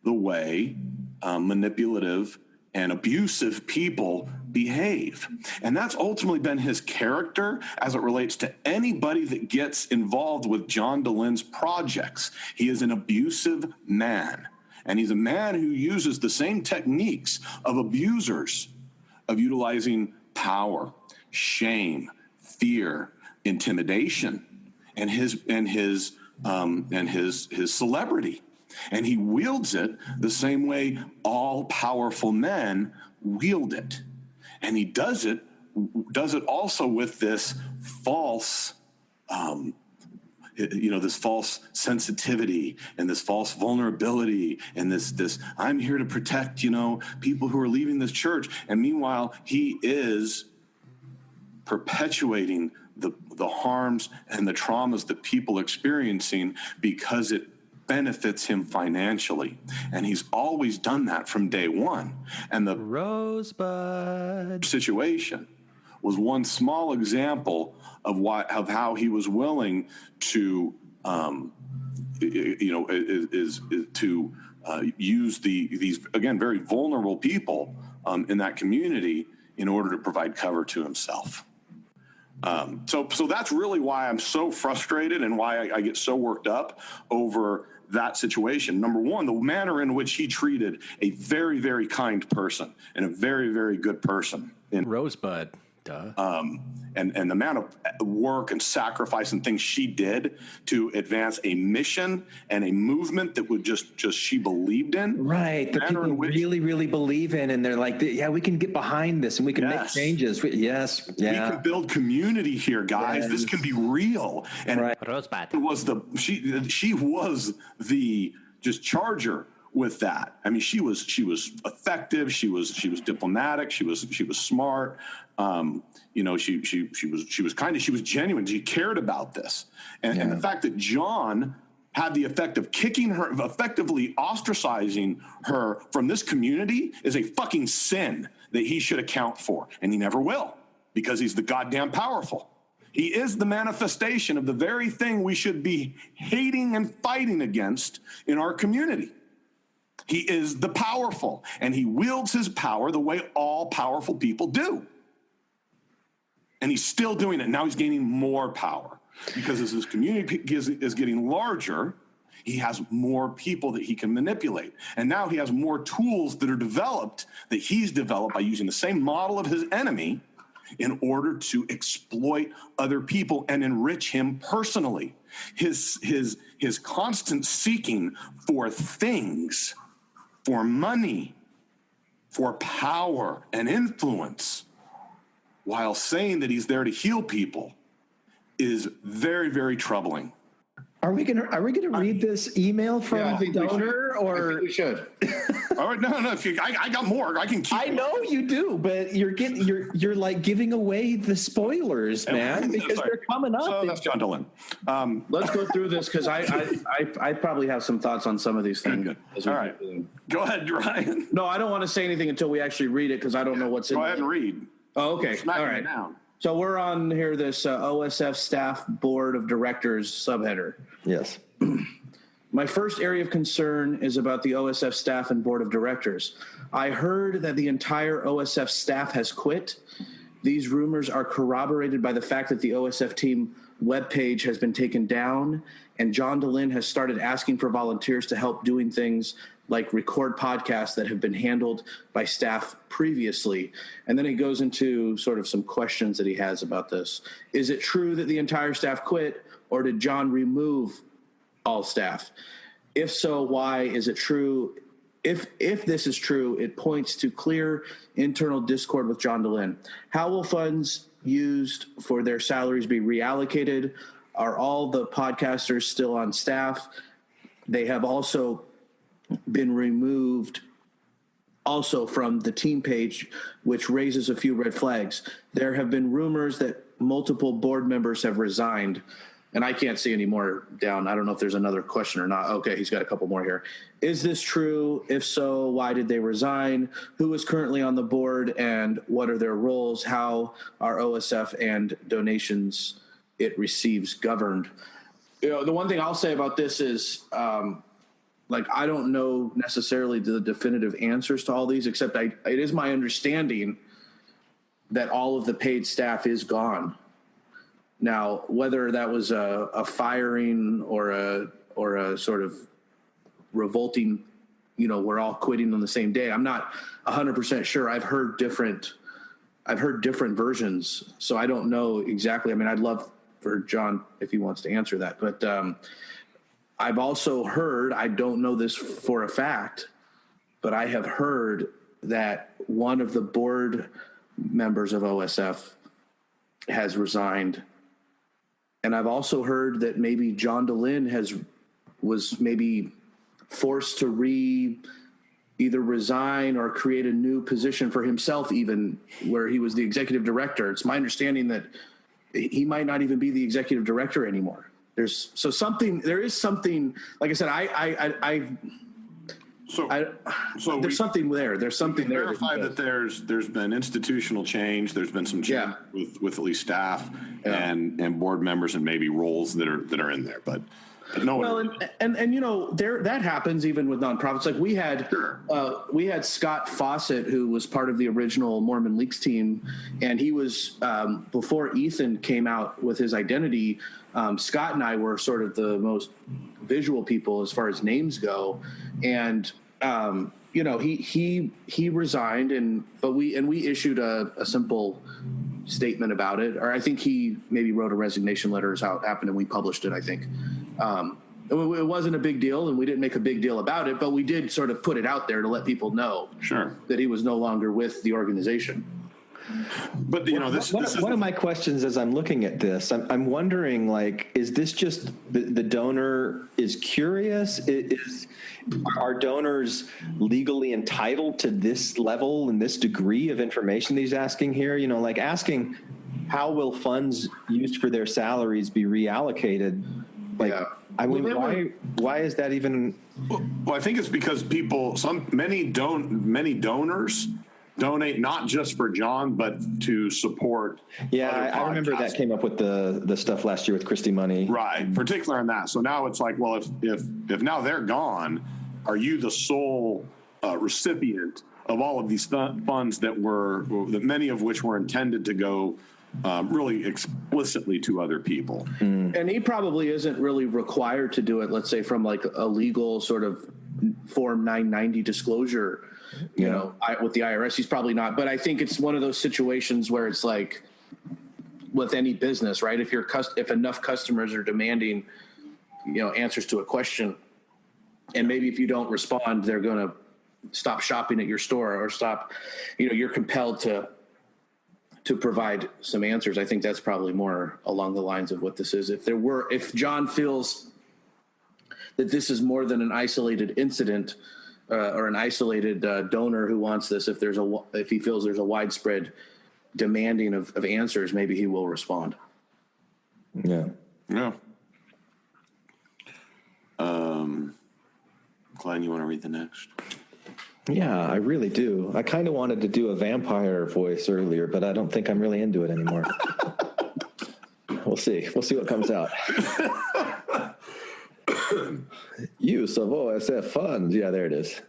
the way manipulative and abusive people behave. And that's ultimately been his character as it relates to anybody that gets involved with John Dehlin's projects. He is an abusive man. And he's a man who uses the same techniques of abusers, of utilizing power, shame, fear, intimidation, and his celebrity. And he wields it the same way all powerful men wield it. And he does it also with this false, this false sensitivity and this false vulnerability and this I'm here to protect, people who are leaving this church. And meanwhile, he is perpetuating the harms and the traumas that people are experiencing because it benefits him financially. And he's always done that from day one. And the Rosebud situation was one small example of how he was willing to, use these again very vulnerable people in that community in order to provide cover to himself. So that's really why I'm so frustrated and why I get so worked up over that situation. Number one, the manner in which he treated a very, very kind person and a very, very good person. Rosebud. Duh. And the amount of work and sacrifice and things she did to advance a mission and a movement that would just she believed in. Right. The people really, really believe in, and they're like, yeah, we can get behind this and we can make changes. Yes. Yeah. We can build community here, guys. This can be real. And Rosebud was she was the just charger with that. I mean, she was effective. She was diplomatic. She was smart. She was kind of, she was genuine. She cared about this. And the fact that John had the effect of kicking her, effectively ostracizing her from this community is a fucking sin that he should account for. And he never will, because he's the goddamn powerful. He is the manifestation of the very thing we should be hating and fighting against in our community. He is the powerful, and he wields his power the way all powerful people do. And he's still doing it. Now he's gaining more power because as his community is getting larger, he has more people that he can manipulate. And now he has more tools that are developed, that he's developed by using the same model of his enemy in order to exploit other people and enrich him personally. His constant seeking for things, for money, for power and influence, while saying that he's there to heal people, is very, very troubling. Are we gonna read this email from the donor, or I think we should? All right, no. I got more. I can keep. I know you do, but you're like giving away the spoilers, man, because they're coming up. So that's John Dehlin. Let's go through this because I probably have some thoughts on some of these things. Good. All right, go ahead, Ryan. No, I don't want to say anything until we actually read it because I don't know what's in it. Go ahead and read. Oh, okay. All right. Down. So we're on here, this OSF Staff Board of Directors subheader. Yes. My first area of concern is about the OSF staff and board of directors. I heard that the entire OSF staff has quit. These rumors are corroborated by the fact that the OSF team webpage has been taken down, and John Dehlin has started asking for volunteers to help doing things like record podcasts that have been handled by staff previously. And then he goes into sort of some questions that he has about this. Is it true that the entire staff quit, or did John remove all staff? If so, why? Is it true? If this is true, it points to clear internal discord with John Dehlin. How will funds used for their salaries be reallocated? Are all the podcasters still on staff? They have also been removed also from the team page, which raises a few red flags. There have been rumors that multiple board members have resigned. And I can't see any more down. I don't know if there's another question or not. Okay, he's got a couple more here. Is this true? If so, why did they resign? Who is currently on the board, and what are their roles? How are OSF and donations it receives governed? The one thing I'll say about this is, I don't know necessarily the definitive answers to all these, except it is my understanding that all of the paid staff is gone. Now, whether that was a firing or a sort of revolting, we're all quitting on the same day, I'm not 100% sure. I've heard different versions, so I don't know exactly. I mean, I'd love for John if he wants to answer that, but I've also heard, I don't know this for a fact, but I have heard that one of the board members of OSF has resigned. And I've also heard that maybe John Dehlin was maybe forced to either resign or create a new position for himself, even where he was the executive director. It's my understanding that he might not even be the executive director anymore. There is something, like I said, there's something there. There's something there. Verify that there's been institutional change. There's been some change with at least staff and board members and maybe roles that are in there. But no one. Well, and you know, that happens even with nonprofits. Like we had Scott Fawcett, who was part of the original Mormon Leaks team, and he was before Ethan came out with his identity. Scott and I were sort of the most visual people as far as names go, and you know, he resigned, but we issued a simple statement about it, or I think he maybe wrote a resignation letter is how it happened, and we published it, I think. It wasn't a big deal, and we didn't make a big deal about it, but we did sort of put it out there to let people know that he was no longer with the organization. But you know, one of my questions as I'm looking at this, I'm wondering, like, is this just the donor is curious? Are donors legally entitled to this level and this degree of information that he's asking here? You know, like asking how will funds used for their salaries be reallocated? Like, I mean, why is that even? Well, I think it's because many donors donate not just for John, but to support. Yeah, I remember that came up with the stuff last year with Christie Money. Right, particularly on that. So now it's like, well, if now they're gone, are you the sole recipient of all of these funds that many of which were intended to go really explicitly to other people? And he probably isn't really required to do it, let's say, from like a legal sort of Form 990 disclosure, you know, with the IRS. He's probably not. But I think it's one of those situations where it's like with any business, right? If enough customers are demanding, you know, answers to a question, and maybe if you don't respond, they're going to stop shopping at your store or stop, you know, you're compelled to provide some answers. I think that's probably more along the lines of what this is. If John feels that this is more than an isolated incident or an isolated donor who wants this, if he feels there's a widespread demanding of answers, maybe he will respond. Yeah. Glenn, you want to read the next? Yeah, I really do. I kind of wanted to do a vampire voice earlier, but I don't think I'm really into it anymore. We'll see. We'll see what comes out. Use of OSF funds. Yeah, there it is.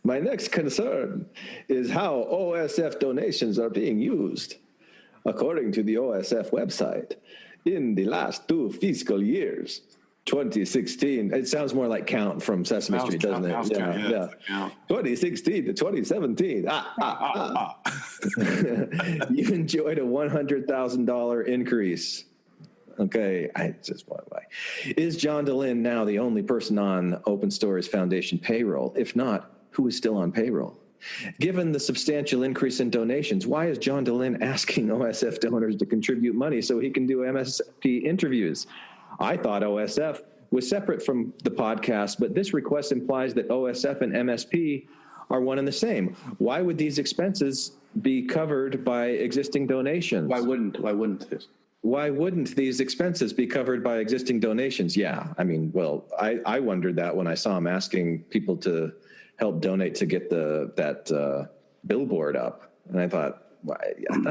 My next concern is how OSF donations are being used. According to the OSF website, in the last 2 fiscal years, 2016, it sounds more like Count from Sesame Street, doesn't it? Yeah. 2016 to 2017. You enjoyed a $100,000 increase. Okay, I just want to. Is John Dehlin now the only person on Open Stories Foundation payroll? If not, who is still on payroll? Given the substantial increase in donations, why is John Dehlin asking OSF donors to contribute money so he can do MSP interviews? I thought OSF was separate from the podcast, but this request implies that OSF and MSP are one and the same. Why would these expenses be covered by existing donations? Why wouldn't these expenses be covered by existing donations? Yeah, I mean, well, I wondered that when I saw him asking people to help donate to get that billboard up, and I thought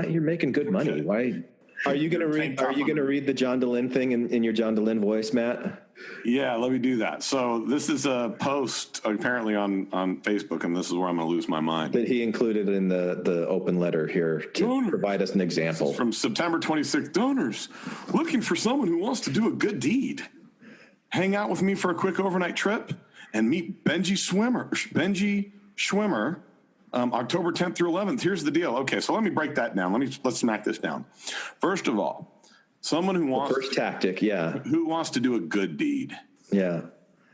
you're making good money. Why? Are you going to read the John Dehlin thing in your John Dehlin voice, Matt? Yeah, let me do that. So this is a post apparently on Facebook, and this is where I'm going to lose my mind. That he included in the open letter here to provide us an example. From September 26th, donors looking for someone who wants to do a good deed. Hang out with me for a quick overnight trip and meet Benji Schwimmer, October 10th through 11th. Here's the deal. Okay, so let me break that down. Let's smack this down. First of all, Someone who wants first tactic, yeah. Who wants to do a good deed. Yeah.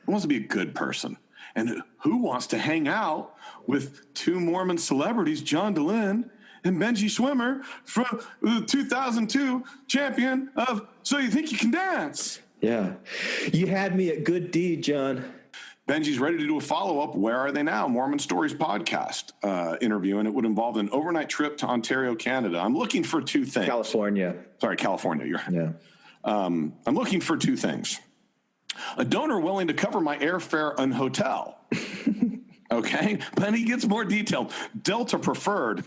Who wants to be a good person. And who wants to hang out with two Mormon celebrities, John Dehlin and Benji Schwimmer, from the 2002 champion of So You Think You Can Dance? Yeah. You had me at good deed, John. Benji's ready to do a follow-up, Where Are They Now? Mormon Stories podcast interview, and it would involve an overnight trip to Ontario, Canada. I'm looking for two things. California. Yeah. I'm looking for two things. A donor willing to cover my airfare and hotel. Okay, but he gets more detailed. Delta preferred,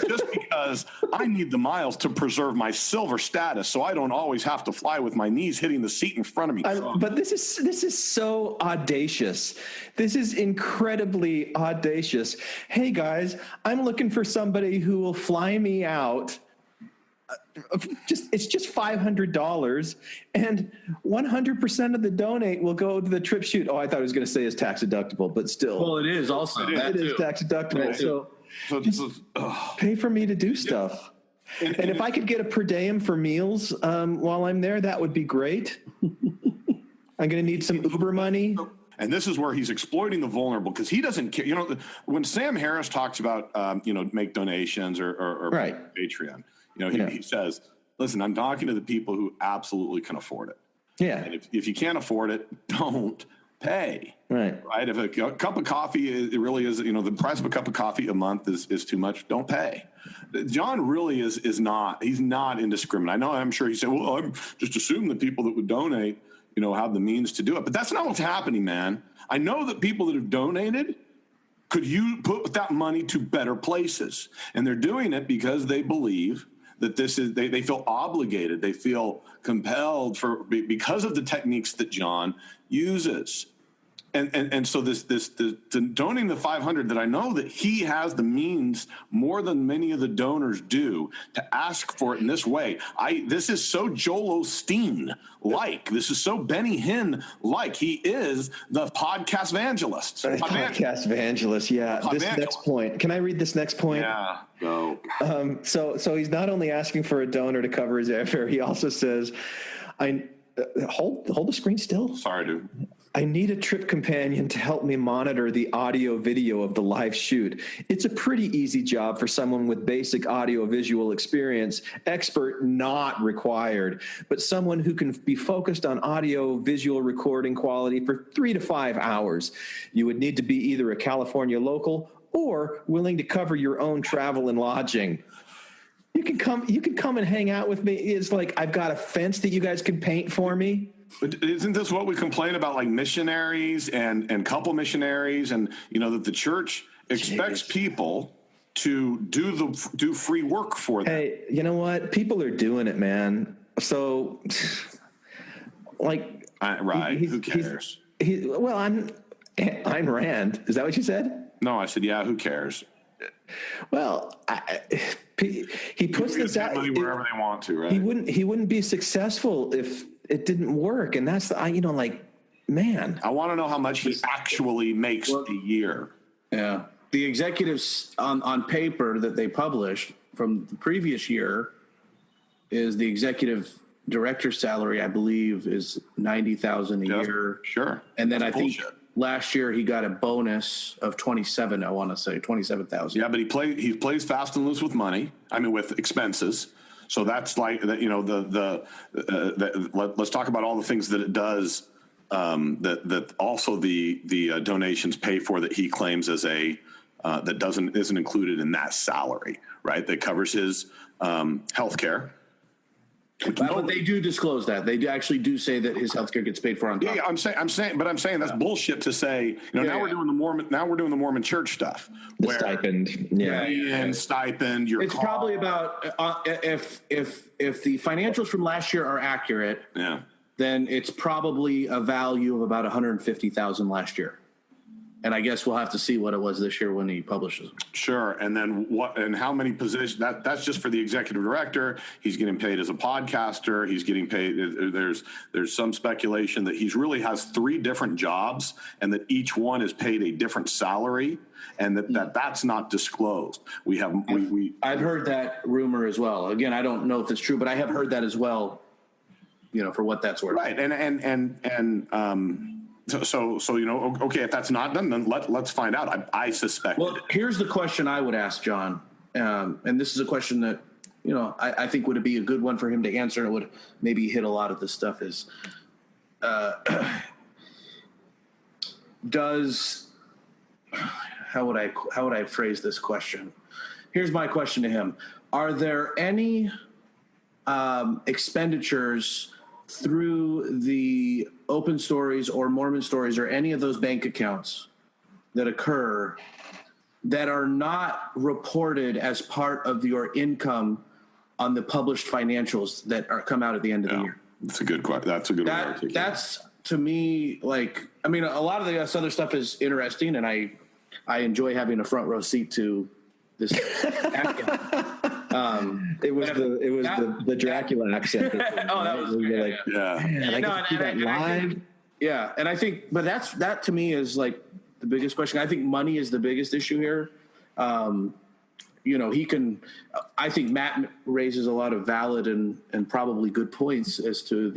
just because I need the miles to preserve my silver status, so I don't always have to fly with my knees hitting the seat in front of me. But this is so audacious. This is incredibly audacious. Hey guys, I'm looking for somebody who will fly me out. It's just $500, and 100% of the donate will go to the trip shoot. Oh, I thought I was going to say it's tax deductible, but still. Well, it is also. It is tax deductible. So just pay for me to do stuff. And if I could get a per diem for meals while I'm there, that would be great. I'm going to need some Uber money. And this is where he's exploiting the vulnerable, because he doesn't care. You know, when Sam Harris talks about, make donations or right. Patreon, he says, listen, I'm talking to the people who absolutely can afford it. Yeah. And if you can't afford it, don't pay. Right. Right. If a cup of coffee, it really is, the price of a cup of coffee a month is too much, don't pay. John really is not, he's not indiscriminate. I know, I'm sure he said, well, I'm just assuming the people that would donate, have the means to do it. But that's not what's happening, man. I know that people that have donated could you put that money to better places. And they're doing it because they believe that this is, they feel obligated. They feel compelled because of the techniques that John uses. And so this donating the 500, that I know that he has the means more than many of the donors do to ask for it in this way. This is so Joel Osteen like. This is so Benny Hinn like. He is the podcast evangelist. Podcast evangelist, yeah. Next point. Can I read this next point? Yeah, go. So he's not only asking for a donor to cover his airfare, he also says, hold the screen still. Sorry, dude. I need a trip companion to help me monitor the audio video of the live shoot. It's a pretty easy job for someone with basic audio visual experience, expert not required, but someone who can be focused on audio visual recording quality for 3 to 5 hours. You would need to be either a California local or willing to cover your own travel and lodging. You can come and hang out with me. It's like, I've got a fence that you guys can paint for me. But isn't this what we complain about, like missionaries and couple missionaries, and that the church expects people to do free work for them? Hey, you know what? People are doing it, man. So, like, right? Who cares? I'm Rand. Is that what you said? No, I said, yeah. Who cares? Well, he puts this out money wherever they want to, right? He wouldn't be successful if it didn't work, and that's man. I want to know how much he actually makes a year. Yeah, the executives on paper that they published from the previous year is the executive director's salary, I believe, is $90,000 a year. Sure, and then that's bullshit. Think last year he got a bonus of 27. I want to say 27,000. Yeah, but he plays fast and loose with money. I mean, with expenses. So that's like that. Let's talk about all the things that it does. That also the donations pay for, that he claims as that isn't included in that salary, right? That covers his health care. But they do disclose that. They actually do say that his healthcare gets paid for on top. Yeah, I'm saying that's bullshit to say. Now we're doing the Mormon Church stuff. The stipend, and stipend. It's probably about if the financials from last year are accurate. Yeah. Then it's probably a value of about $150,000 last year, And I guess we'll have to see what it was this year when he publishes them. Sure. And then what and how many positions that's just for the executive director. He's getting paid as a podcaster. He's getting paid. There's some speculation that he really has 3 different jobs and that each one is paid a different salary and that's not disclosed. I've heard that rumor as well. Again, I don't know if it's true, but I have heard that as well, for what that's worth. Right. So okay, if that's not done, then let's find out. I suspect. Well, here's the question I would ask John, and this is a question that I think would be a good one for him to answer, and it would maybe hit a lot of this stuff. Is how would I phrase this question? Here's my question to him: are there any expenditures through the Open Stories or Mormon Stories or any of those bank accounts that occur that are not reported as part of your income on the published financials that come out at the end of the year? That's a good question. That's a good one. That's to me, a lot of the other stuff is interesting, and I enjoy having a front row seat to this. It was the Dracula accent. Oh, that was Man, I get to see that live. And I think, but that to me is like the biggest question. I think money is the biggest issue here. I think Matt raises a lot of valid and probably good points as to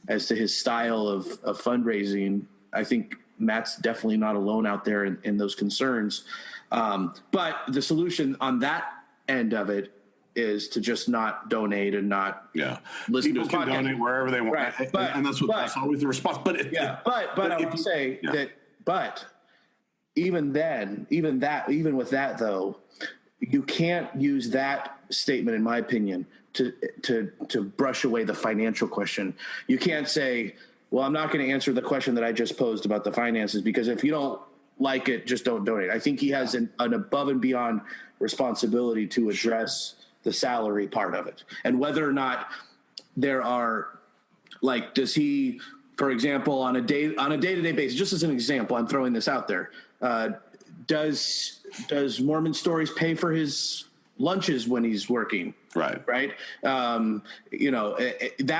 his style of fundraising. I think Matt's definitely not alone out there in those concerns. But the solution on that end of it is to just not donate and not listen People to can donate wherever they want. Right. And that's always the response. But I want to say that even with that though, you can't use that statement, in my opinion, to brush away the financial question. You can't say, well, I'm not going to answer the question that I just posed about the finances, because if you don't like it, just don't donate. I think he has an above and beyond responsibility to address the salary part of it, and whether or not there are, does he, for example, on a day-to-day basis, just as an example, I'm throwing this out there, does Mormon Stories pay for his lunches when he's working? Right. That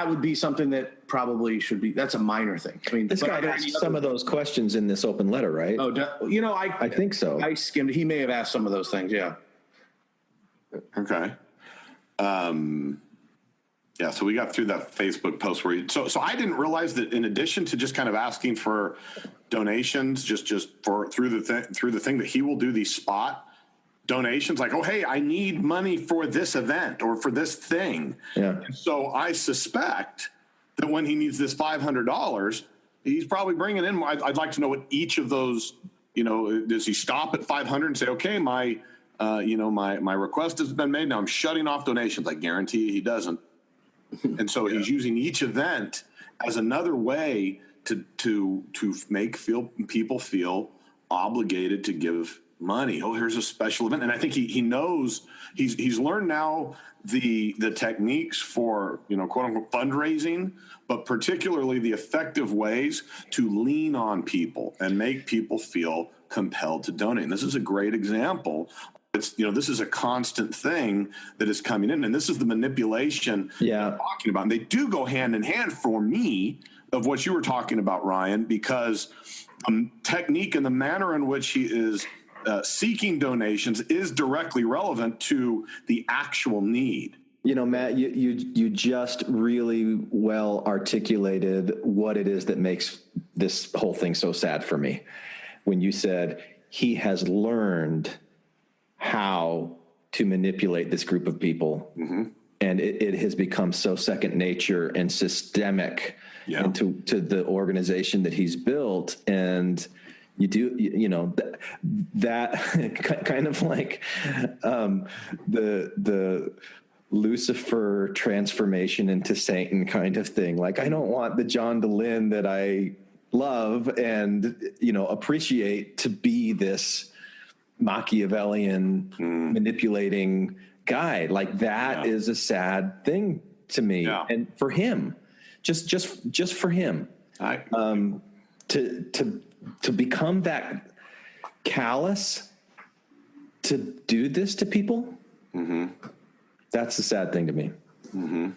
would be something that probably should be. That's a minor thing. I mean, this guy asked some of those questions in this open letter, right? Oh, I think so. I skimmed. He may have asked some of those things. Yeah. Okay. So we got through that Facebook post where so I didn't realize that in addition to just kind of asking for donations, just through the thing that he will do these spot donations, like, oh, hey, I need money for this event or for this thing. Yeah. And so I suspect that when he needs this $500, he's probably bringing in. I'd like to know what each of those. Does he stop at 500 and say, okay, my request has been made. Now I'm shutting off donations. I guarantee he doesn't. And so he's using each event as another way to make people feel obligated to give money. Oh, here's a special event. And I think he knows he's learned now the techniques for, quote unquote fundraising, but particularly the effective ways to lean on people and make people feel compelled to donate. And this is a great example. This is a constant thing that is coming in, and this is the manipulation I'm talking about. And they do go hand in hand for me of what you were talking about, Ryan, because technique and the manner in which he is seeking donations is directly relevant to the actual need. Matt, you just really well articulated what it is that makes this whole thing so sad for me. When you said he has learned how to manipulate this group of people. Mm-hmm. And it has become so second nature and systemic into the organization that he's built. And you do, that kind of like the Lucifer transformation into Satan kind of thing. Like, I don't want the John Dehlin that I love and, appreciate to be this Machiavellian manipulating guy. Like, that is a sad thing to me. Yeah. And for him, just for him, to become that callous to do this to people. Mm-hmm. That's the sad thing to me. Mm-hmm.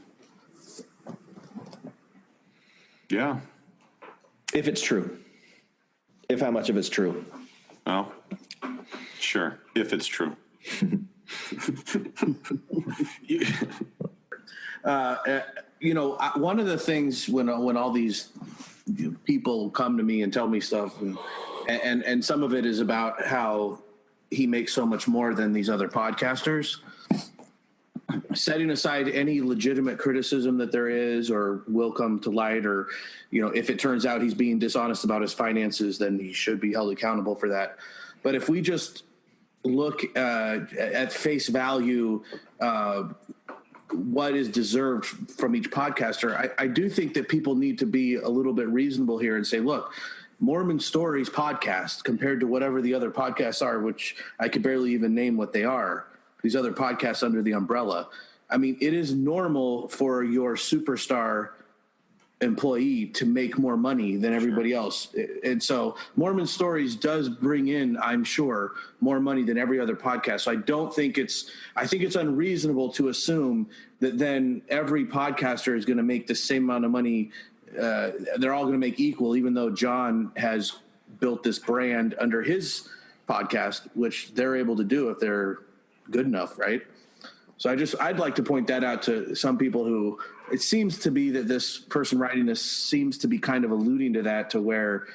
Yeah. If it's true. If how much of it's true. Well, sure. If it's true. One of the things when all these people come to me and tell me stuff, and some of it is about how he makes so much more than these other podcasters. Setting aside any legitimate criticism that there is or will come to light, or, if it turns out he's being dishonest about his finances, then he should be held accountable for that. But if we just look at face value, what is deserved from each podcaster, I do think that people need to be a little bit reasonable here and say, look, Mormon Stories podcast compared to whatever the other podcasts are, which I could barely even name what they are, these other podcasts under the umbrella. I mean, it is normal for your superstar employee to make more money than everybody else. And so Mormon Stories does bring in, I'm sure, more money than every other podcast. So I think it's unreasonable to assume that then every podcaster is going to make the same amount of money. They're all going to make equal, even though John has built this brand under his podcast, which they're able to do if they're good enough, right? So I'd like to point that out to some people who it seems to be that this person writing this seems to be kind of alluding to that, to where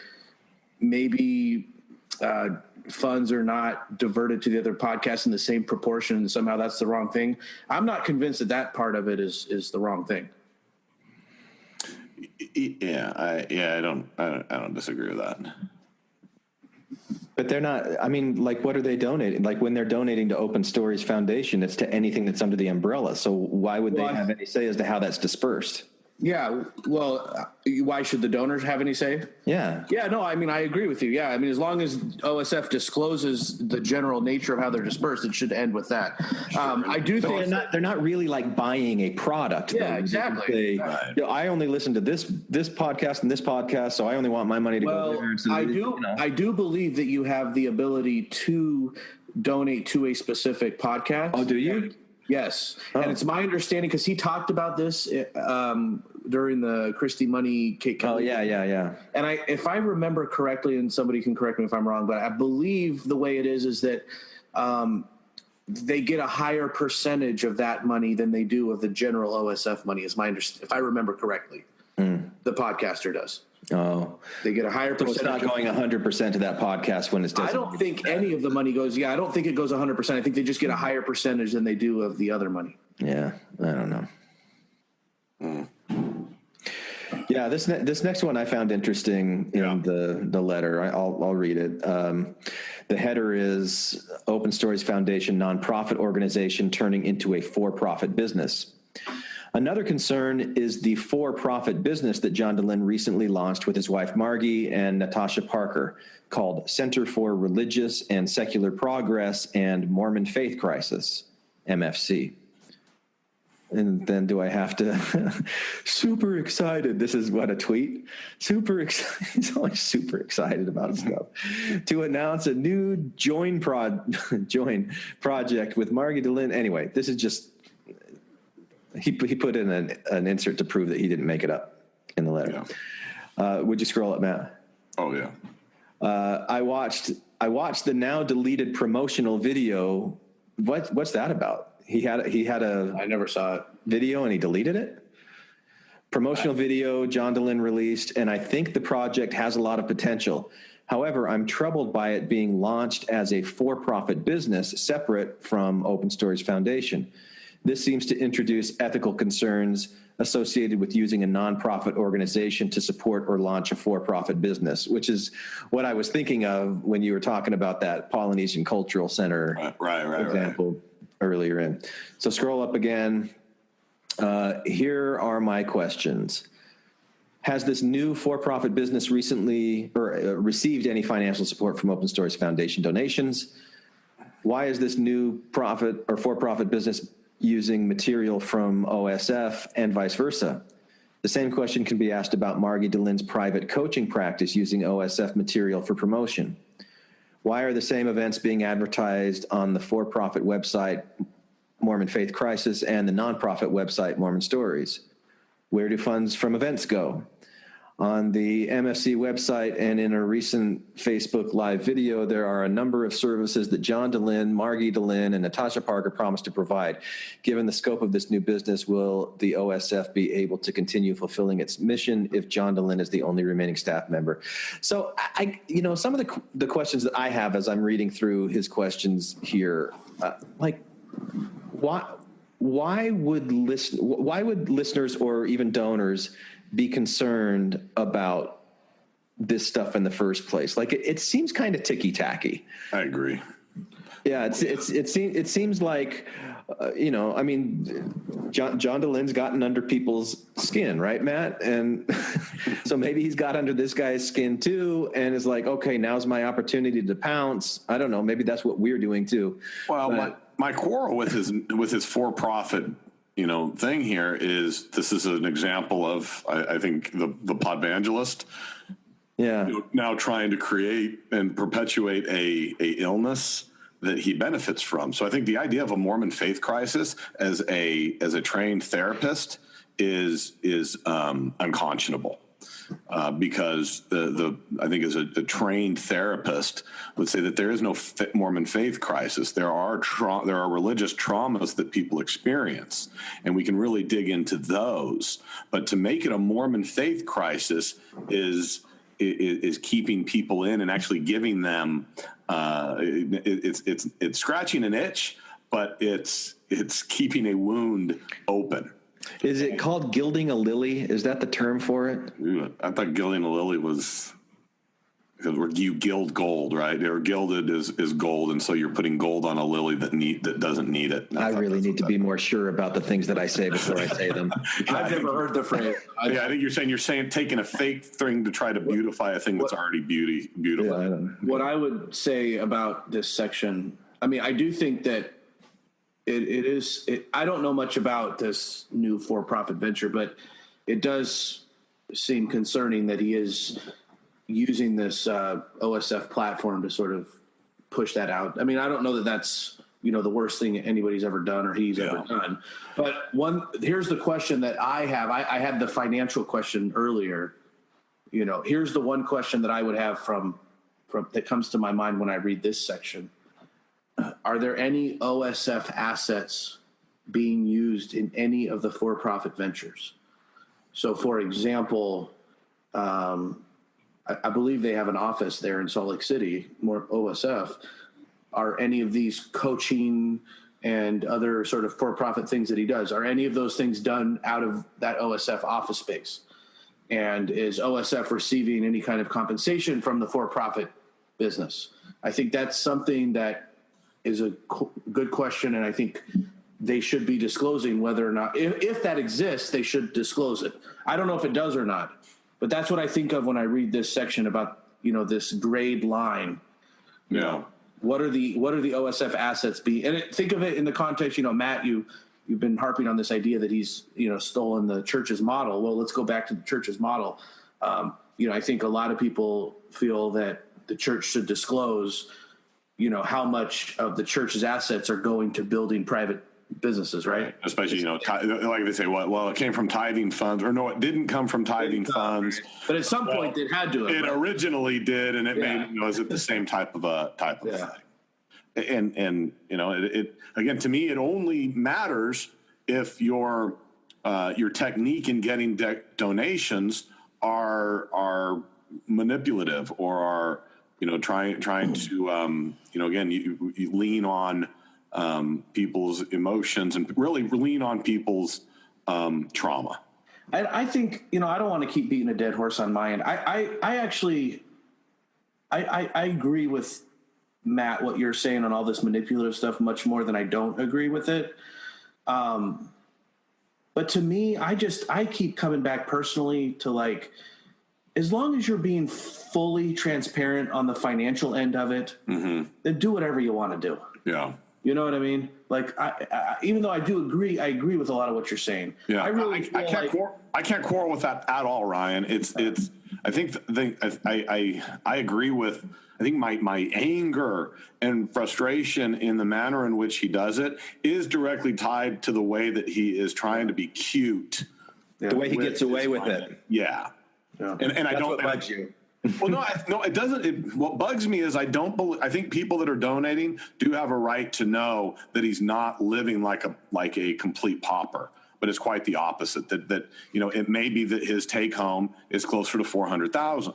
maybe funds are not diverted to the other podcasts in the same proportion, and somehow that's the wrong thing. I'm not convinced that part of it is the wrong thing. Yeah, I don't disagree with that. But they're not, what are they donating? Like when they're donating to Open Stories Foundation, it's to anything that's under the umbrella. So why would they have any say as to how that's dispersed? Yeah. Well, why should the donors have any say? Yeah. Yeah. No, I agree with you. Yeah. As long as OSF discloses the general nature of how they're dispersed, it should end with that. Sure. I do think they're not really like buying a product. Yeah, though. exactly. Right. I only listen to this podcast and this podcast, so I only want my money to go there. So I do believe that you have the ability to donate to a specific podcast. Oh, do you? Yes. Oh. And it's my understanding, because he talked about this during the Christie Money Cake. Oh, yeah. And if I remember correctly, and somebody can correct me if I'm wrong, but I believe the way it is that they get a higher percentage of that money than they do of the general OSF money, is my understanding, if I remember correctly. The podcaster does. Oh, they get a higher percentage. So it's not going 100% to that podcast when it's I don't think any of the money goes. Yeah, I don't think it goes 100%. I think they just get a higher percentage than they do of the other money. Yeah, I don't know. Yeah, this next one I found interesting in the letter. I'll read it. The header is Open Stories Foundation nonprofit organization turning into a for-profit business. Another concern is the for-profit business that John Dehlin recently launched with his wife Margie and Natasha Parker, called Center for Religious and Secular Progress and Mormon Faith Crisis, MFC. And then do I have to, super excited, this is what a tweet, super excited, he's always super excited about stuff, to announce a new join project with Margie Dehlin. Anyway, this is just, he put in an insert to prove that he didn't make it up in the letter. Yeah. Would you scroll up, Matt? Oh, yeah. I watched the now deleted promotional video. What's that about? He had a I never saw it. Video and he deleted it. Promotional video John Dehlin released, and I think the project has a lot of potential. However, I'm troubled by it being launched as a for-profit business separate from Open Stories Foundation. This seems to introduce ethical concerns associated with using a nonprofit organization to support or launch a for-profit business, which is what I was thinking of when you were talking about that Polynesian Cultural Center example earlier in. So scroll up again. Here are my questions. Has this new for-profit business recently received any financial support from Open Stories Foundation donations? Why is this new profit or for-profit business using material from OSF and vice versa? The same question can be asked about Margie Dehlin's private coaching practice using OSF material for promotion. Why are the same events being advertised on the for-profit website Mormon Faith Crisis and the nonprofit website Mormon Stories? Where do funds from events go? On the MFC website and in a recent Facebook Live video, there are a number of services that John Dehlin, Margie Dehlin, and Natasha Parker promised to provide. Given the scope of this new business, will the OSF be able to continue fulfilling its mission if John Dehlin is the only remaining staff member? So, some of the questions that I have as I'm reading through his questions here, why would listeners or even donors be concerned about this stuff in the first place? Like it seems kind of ticky-tacky. I agree. Yeah, it seems like John Dehlin's gotten under people's skin, right, Matt? And so maybe he's got under this guy's skin too, and is like, okay, now's my opportunity to pounce. I don't know. Maybe that's what we're doing too. Well, my quarrel with his for-profit thing here is this is an example of, I think, the podvangelist now trying to create and perpetuate a illness that he benefits from. So I think the idea of a Mormon faith crisis as a trained therapist is unconscionable. Because I think as a trained therapist would say that there is no Mormon faith crisis. There are religious traumas that people experience, and we can really dig into those. But to make it a Mormon faith crisis is keeping people in and actually giving them it's scratching an itch, but it's keeping a wound open. Is it called gilding a lily? Is that the term for it? I thought gilding a lily was because you gild gold, right? Or gilded is gold, and so you're putting gold on a lily that doesn't need it. I really need to be more sure about the things that I say before I say them. I've never heard the phrase. I think you're saying taking a fake thing to try to beautify a thing that's already beautiful. Yeah, what I would say about this section, I do think that it is. I don't know much about this new for-profit venture, but it does seem concerning that he is using this OSF platform to sort of push that out. I don't know that that's the worst thing anybody's ever done or he's ever done. But here's the question that I have. I had the financial question earlier. Here's the one question that I would have from that comes to my mind when I read this section. Are there any OSF assets being used in any of the for-profit ventures? So, for example, I believe they have an office there in Salt Lake City, more OSF. Are any of these coaching and other sort of for-profit things that he does, are any of those things done out of that OSF office space? And is OSF receiving any kind of compensation from the for-profit business? I think that's something that is a good question, and I think they should be disclosing whether or not, if that exists, they should disclose it. I don't know if it does or not, but that's what I think of when I read this section about, this grade line. Yeah. What are the OSF assets be? And think of it in the context, Matt, you've been harping on this idea that he's, stolen the church's model. Well, let's go back to the church's model. I think a lot of people feel that the church should disclose, how much of the church's assets are going to building private businesses, right? Especially, like they say, well, it came from tithing funds, or no, it didn't come from tithing funds. But at some point, it had to have. It originally did, and it was it the same type of thing. And it again, to me, it only matters if your technique in getting donations are manipulative or are trying to again you lean on people's emotions and really lean on people's trauma. I think, I don't want to keep beating a dead horse on my end. I actually agree with Matt, what you're saying on all this manipulative stuff much more than I don't agree with it. But to me, I keep coming back personally to as long as you're being fully transparent on the financial end of it, then do whatever you want to do. Yeah. You know what I mean? Like, I even though I agree with a lot of what you're saying. Yeah, I can't quarrel with that at all, Ryan. I think I agree with. I think my anger and frustration in the manner in which he does it is directly tied to the way that he is trying to be cute. The way he gets away with it. Yeah. And I don't. What bugs you? Well, no, it doesn't. What bugs me is I think people that are donating do have a right to know that he's not living like a complete pauper. But it's quite the opposite. That it may be that his take home is closer to $400,000.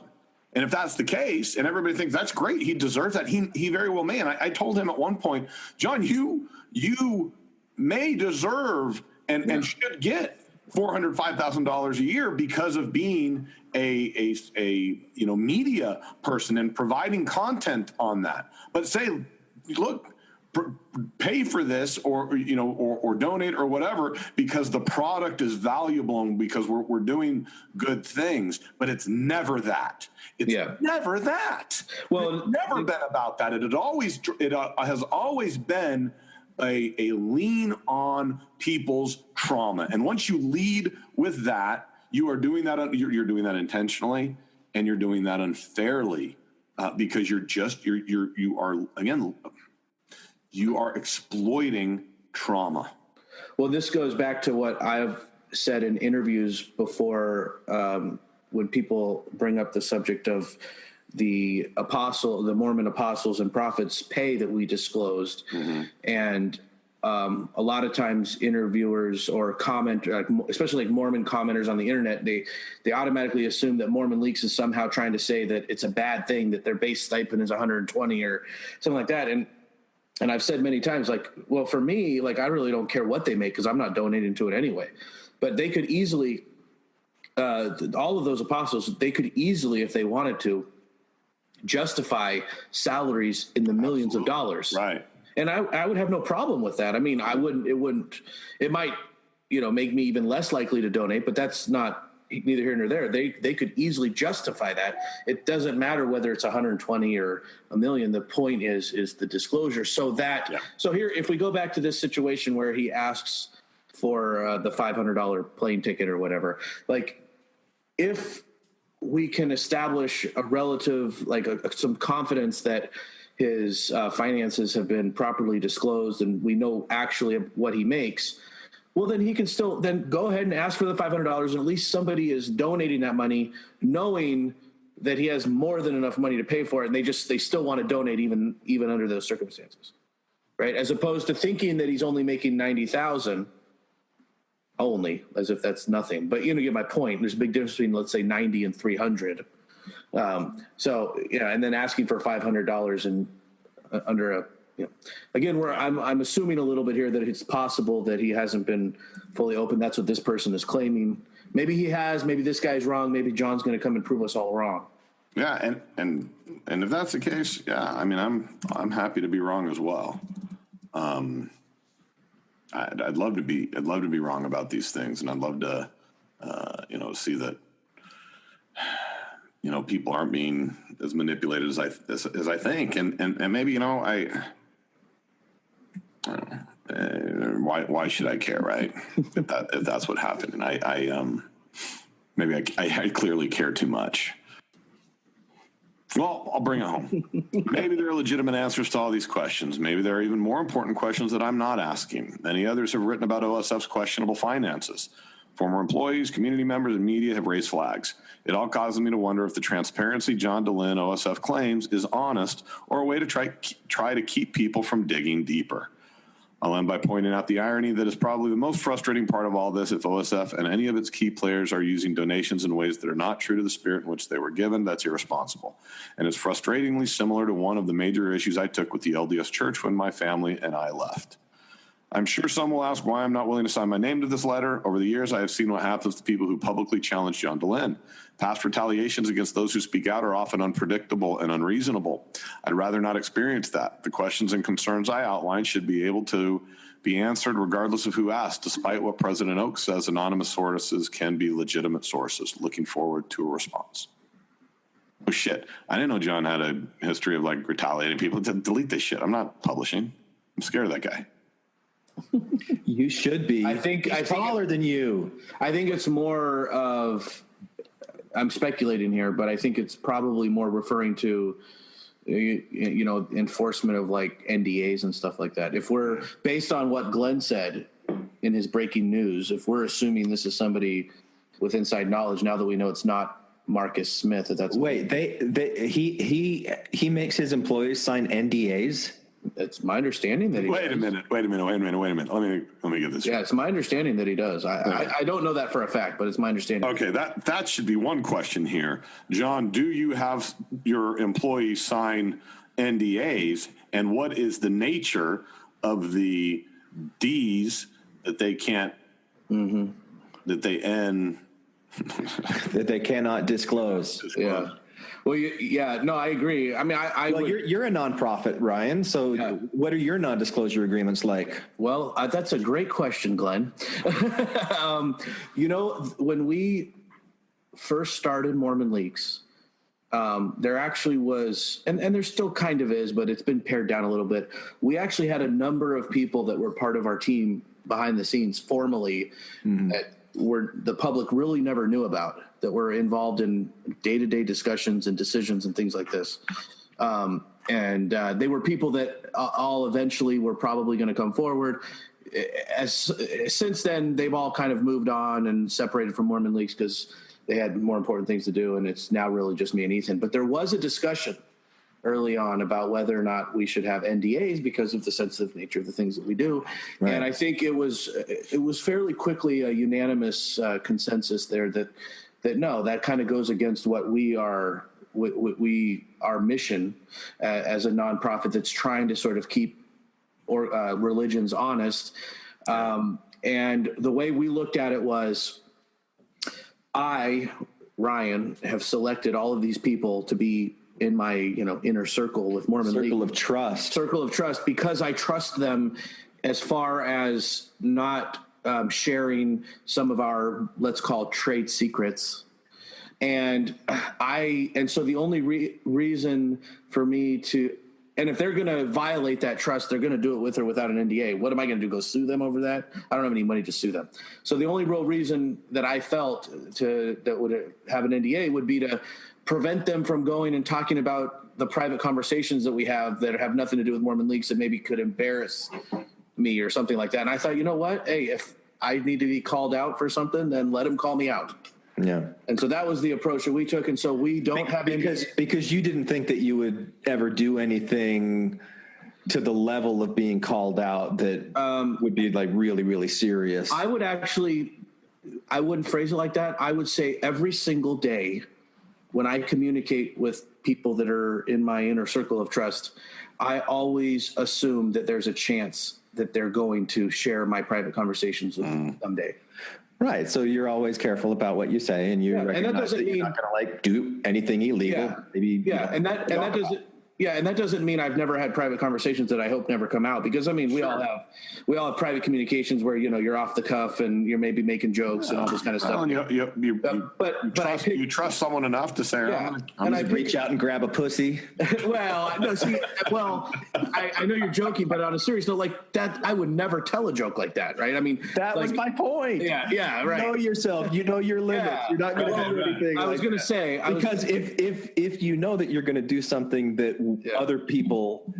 And if that's the case, and everybody thinks that's great, he deserves that. He very well may. And I told him at one point, John, you may deserve and should get $405,000 a year because of being a media person and providing content on that. But say, look, pay for this or donate or whatever because the product is valuable and because we're doing good things. But it's never that. It's never that. Well, it's never been about that. It has always been a lean on people's trauma. And once you lead with that, you are doing that. You're doing that intentionally, and you're doing that unfairly because you are exploiting trauma. Well, this goes back to what I've said in interviews before when people bring up the subject of the Mormon apostles and prophets pay that we disclosed. Mm-hmm. And a lot of times interviewers or especially like Mormon commenters on the internet, they automatically assume that Mormon Leaks is somehow trying to say that it's a bad thing that their base stipend is 120 or something like that. And I've said many times, like, well, for me, like, I really don't care what they make because I'm not donating to it anyway. But they could easily, all of those apostles, they could easily, if they wanted to, justify salaries in the millions of dollars. Right. And I would have no problem with that. I mean, it might, make me even less likely to donate, but that's not neither here nor there. They could easily justify that. It doesn't matter whether it's 120 or a million. The point is the disclosure. So here, if we go back to this situation where he asks for the $500 plane ticket or whatever, like if we can establish a relative, like some confidence that his finances have been properly disclosed and we know actually what he makes, well, then he can still then go ahead and ask for the $500, and at least somebody is donating that money, knowing that he has more than enough money to pay for it, and they still want to donate even under those circumstances, right? As opposed to thinking that he's only making $90,000, only as if that's nothing. But you get my point. There's a big difference between, let's say, 90 and 300. And then asking for $500 and under a. Again, I'm assuming a little bit here that it's possible that he hasn't been fully open. That's what this person is claiming. Maybe he has. Maybe this guy's wrong. Maybe John's going to come and prove us all wrong. Yeah, and if that's the case, yeah, I mean, I'm happy to be wrong as well. I'd love to be wrong about these things, and I'd love to see that people aren't being as manipulated as I think, and maybe why should I care, right? if that's what happened, and I clearly care too much. Well, I'll bring it home. Maybe there are legitimate answers to all these questions. Maybe there are even more important questions that I'm not asking. Many others have written about OSF's questionable finances. Former employees, community members, and media have raised flags. It all causes me to wonder if the transparency John Dehlin OSF claims is honest or a way to try to keep people from digging deeper. I'll end by pointing out the irony that is probably the most frustrating part of all this. If OSF and any of its key players are using donations in ways that are not true to the spirit in which they were given, that's irresponsible. And it's frustratingly similar to one of the major issues I took with the LDS Church when my family and I left. I'm sure some will ask why I'm not willing to sign my name to this letter. Over the years, I have seen what happens to people who publicly challenge John Dehlin. Past retaliations against those who speak out are often unpredictable and unreasonable. I'd rather not experience that. The questions and concerns I outlined should be able to be answered regardless of who asked, despite what President Oaks says anonymous sources can be legitimate sources. Looking forward to a response. Oh, shit. I didn't know John had a history of, retaliating people. Delete this shit. I'm not publishing. I'm scared of that guy. You should be. I think taller than you. I think it's more of, I'm speculating here, but I think it's probably more referring to, enforcement of like NDAs and stuff like that. If we're based on what Glenn said in his breaking news, if we're assuming this is somebody with inside knowledge, now that we know it's not Marcus Smith, that's he makes his employees sign NDAs. It's my understanding that he Wait a minute. Let me get this. Yeah, it's my understanding that he does. I don't know that for a fact, but it's my understanding. Okay, that should be one question here. John, do you have your employees sign NDAs, and what is the nature of the Ds that they can't, that they that they cannot disclose? Yeah. Well, no, I agree. I mean, you're a nonprofit, Ryan. So what are your non-disclosure agreements like? Well, that's a great question, Glenn. When we first started Mormon Leaks, there actually was, and there still kind of is, but it's been pared down a little bit. We actually had a number of people that were part of our team behind the scenes formally that the public really never knew about, that were involved in day-to-day discussions and decisions and things like this. And they were people that all eventually were probably going to come forward. Since then, they've all kind of moved on and separated from Mormon Leaks because they had more important things to do, and it's now really just me and Ethan. But there was a discussion early on about whether or not we should have NDAs because of the sensitive nature of the things that we do. Right. And I think it was fairly quickly a unanimous consensus there that no, that kind of goes against what our mission as a nonprofit that's trying to sort of keep religions honest. And the way we looked at it was, Ryan, have selected all of these people to be in my, inner circle with Mormon League. Circle of trust, because I trust them as far as not sharing some of our, let's call, trade secrets. And so the only reason for me to, and if they're going to violate that trust, they're going to do it with or without an NDA. What am I going to do? Go sue them over that? I don't have any money to sue them. So the only real reason that I felt that would have an NDA would be to prevent them from going and talking about the private conversations that we have that have nothing to do with Mormon Leaks that maybe could embarrass me or something like that. And I thought, you know what? Hey, if I need to be called out for something, then let them call me out. Yeah. And so that was the approach that we took. And so we don't have because you didn't think that you would ever do anything to the level of being called out that would be like really, really serious. I wouldn't phrase it like that. I would say every single day when I communicate with people that are in my inner circle of trust, I always assume that there's a chance that they're going to share my private conversations with me someday. Right. So you're always careful about what you say, and you recognize that you're not going to do anything illegal. And that doesn't mean I've never had private conversations that I hope never come out, because we all have private communications where, you're off the cuff and you're maybe making jokes and all this kind of stuff. You trust someone enough to say, I'm going to reach out and grab a pussy. I know you're joking, but on a serious note, like that, I would never tell a joke like that. Right. That was my point. Yeah. Right. Know yourself, your limits. Yeah. You're not going to do anything. I was going to say, because if you know that you're going to do something that other people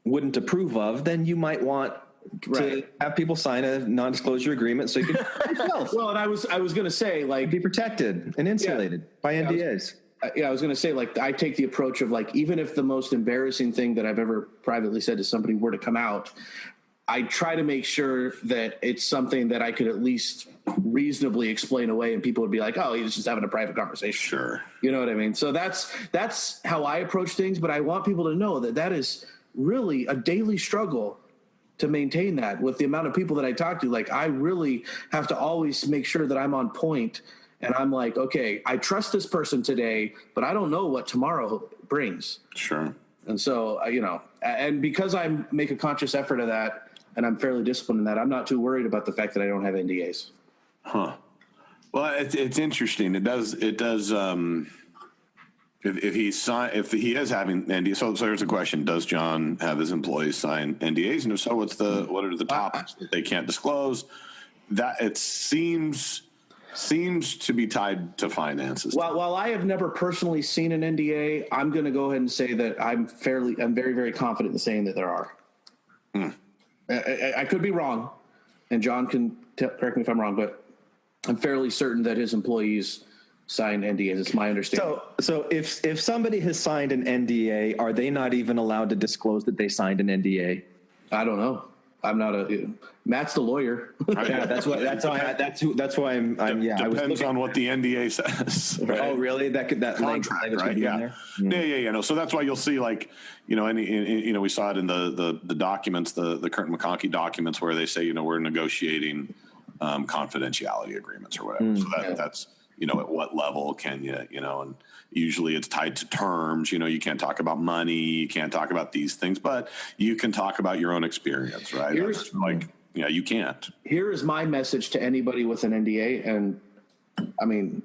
wouldn't approve of, then you might want to have people sign a non-disclosure agreement so you can yourself. Well, and I was going to say, like, be protected and insulated by NDAs. I was going to say, like, I take the approach of, like, even if the most embarrassing thing that I've ever privately said to somebody were to come out, I try to make sure that it's something that I could at least reasonably explain away, and people would be like, oh, he was just having a private conversation. Sure. You know what I mean? So that's how I approach things, but I want people to know that is really a daily struggle to maintain that with the amount of people that I talk to. Like, I really have to always make sure that I'm on point, and I'm like, okay, I trust this person today, but I don't know what tomorrow brings. Sure. And so, and because I make a conscious effort of that, and I'm fairly disciplined in that, I'm not too worried about the fact that I don't have NDAs. Huh. Well, it's interesting. It does If he is having NDAs, so there's a question: does John have his employees sign NDAs, and if so, what are the topics that they can't disclose? That it seems to be tied to finances. While I have never personally seen an NDA, I'm going to go ahead and say that I'm very, very confident in saying that there are. I could be wrong, and John can correct me if I'm wrong, but I'm fairly certain that his employees sign NDAs. It's my understanding. So if somebody has signed an NDA, are they not even allowed to disclose that they signed an NDA? I don't know. I'm not Matt's the lawyer. Yeah, that's why I'm Depends on what the NDA says. Right? Oh, really? That contract, right? Yeah. Yeah. No, so that's why you'll see, like, we saw it in the documents, the Kurt McConkie documents, where they say, we're negotiating confidentiality agreements or whatever. So that's at what level can you, and usually it's tied to terms. You can't talk about money, you can't talk about these things, but you can talk about your own experience, right? You can't. Here is my message to anybody with an NDA. And I mean,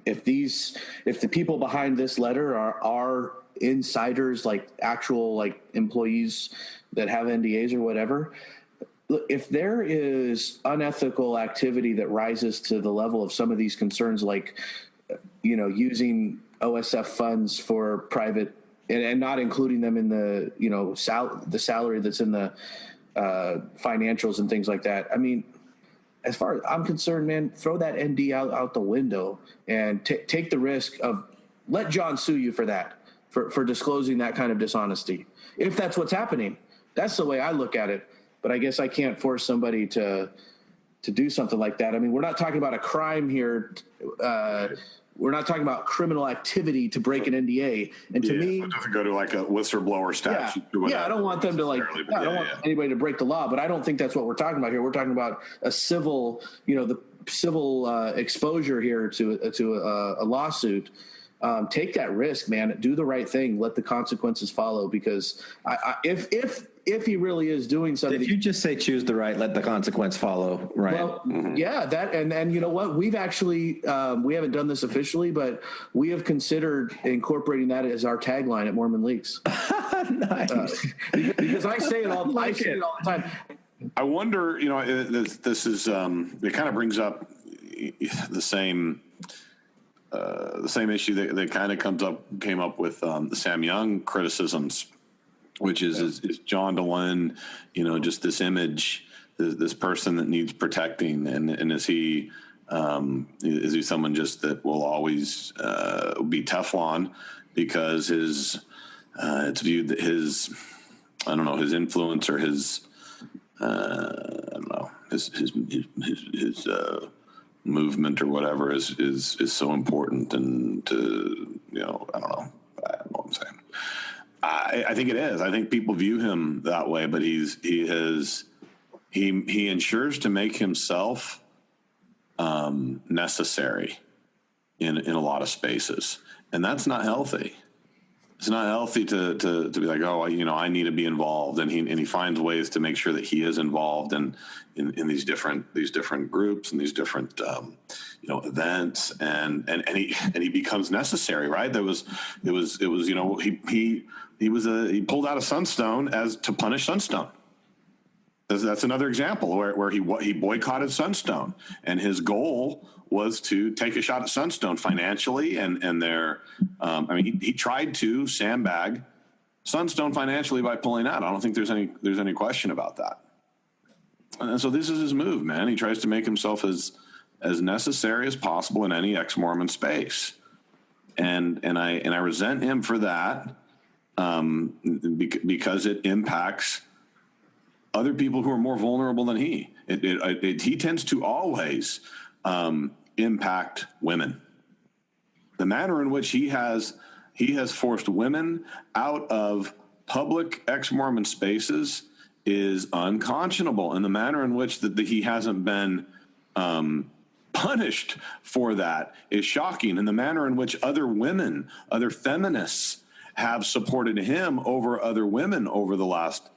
if the people behind this letter are insiders, like actual, like employees that have NDAs or whatever, look, if there is unethical activity that rises to the level of some of these concerns, like, using OSF funds for private and not including them in the, the salary that's in the financials and things like that. I mean, as far as I'm concerned, man, throw that ND out the window and take the risk of let John sue you for that, for disclosing that kind of dishonesty. If that's what's happening, that's the way I look at it. But I guess I can't force somebody to do something like that. I mean, we're not talking about a crime here. We're not talking about criminal activity to break an NDA. And to me, it doesn't go to like a whistleblower statute. Yeah, I don't want them to I don't want anybody to break the law, but I don't think that's what we're talking about here. We're talking about a civil, the civil exposure here to a lawsuit. Take that risk, man. Do the right thing. Let the consequences follow. Because if he really is doing something, if you just say choose the right, let the consequence follow. Right. Well, yeah. That and you know what? We've actually we haven't done this officially, but we have considered incorporating that as our tagline at Mormon Leaks. Nice. Because I say it all. I say it all the time. I wonder. This is it kind of brings up the same issue that kind of came up with the Sam Young criticisms, which is John Dehlin, just this image, this person that needs protecting, and is he someone just that will always be Teflon because it's viewed that his influence or his movement or whatever is so important, and to I don't know what I'm saying. I think it is. I think people view him that way, but he ensures to make himself necessary in a lot of spaces, and that's not healthy. It's not healthy to be like, I need to be involved, and he finds ways to make sure that he is involved in these different groups and these different events, and he becomes necessary, right? He pulled out a Sunstone as to punish Sunstone. That's another example where he boycotted Sunstone, and his goal was to take a shot at Sunstone financially, and he tried to sandbag Sunstone financially by pulling out. I don't think there's any question about that. And so this is his move, man. He tries to make himself as necessary as possible in any ex-Mormon space, and I resent him for that, because it impacts other people who are more vulnerable than he. He tends to always impact women. The manner in which he has forced women out of public ex-Mormon spaces is unconscionable, and the manner in which he hasn't been punished for that is shocking, and the manner in which other women, other feminists, have supported him over other women over the last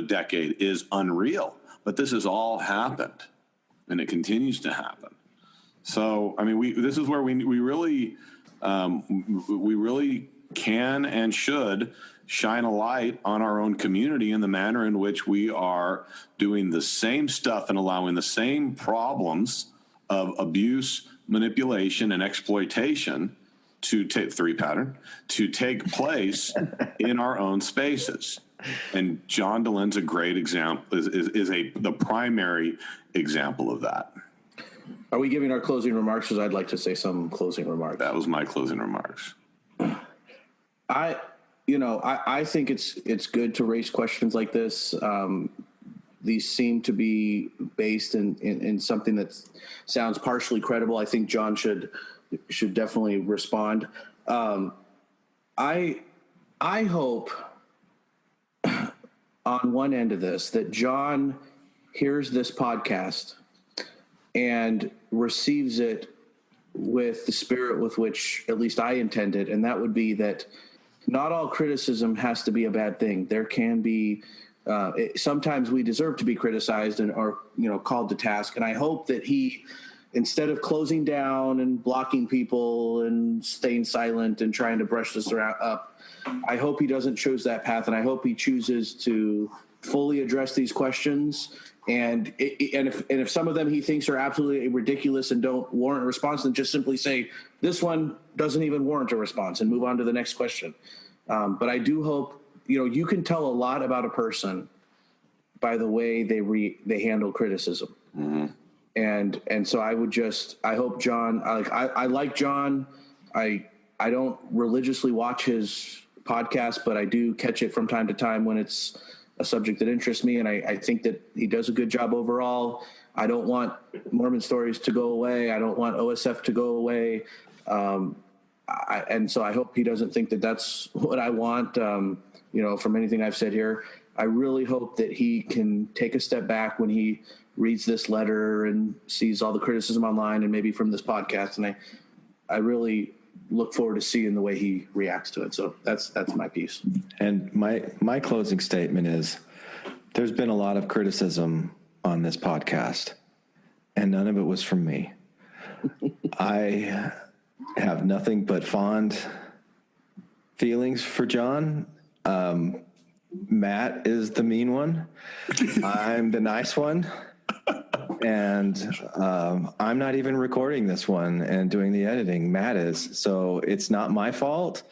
decade is unreal. But this has all happened, and it continues to happen. So, I mean, this is where we really we really can and should shine a light on our own community in the manner in which we are doing the same stuff and allowing the same problems of abuse, manipulation, and exploitation to take place in our own spaces. And John Dehlin's a great example, is the primary example of that. Are we giving our closing remarks? Because I'd like to say some closing remarks. That was my closing remarks. I think it's good to raise questions like this. These seem to be based in something that sounds partially credible. I think John should definitely respond. I hope on one end of this that John hears this podcast and receives it with the spirit with which at least I intended, and that would be that not all criticism has to be a bad thing. There can be sometimes we deserve to be criticized or called to task, and I hope that he, instead of closing down and blocking people and staying silent and trying to brush this up, I hope he doesn't choose that path, and I hope he chooses to fully address these questions. And if some of them he thinks are absolutely ridiculous and don't warrant a response, then just simply say, this one doesn't even warrant a response, and move on to the next question. But I do hope, you can tell a lot about a person by the way they handle criticism. Mm-hmm. And so I hope John, I like John. I don't religiously watch his podcast, but I do catch it from time to time when it's a subject that interests me. And I think that he does a good job overall. I don't want Mormon Stories to go away. I don't want OSF to go away. And so I hope he doesn't think that that's what I want. From anything I've said here, I really hope that he can take a step back when he reads this letter and sees all the criticism online and maybe from this podcast. And I really look forward to seeing the way he reacts to it. So that's my piece. And my closing statement is, there's been a lot of criticism on this podcast, and none of it was from me. I have nothing but fond feelings for John. Matt is the mean one. I'm the nice one. And I'm not even recording this one and doing the editing. Matt is. So it's not my fault.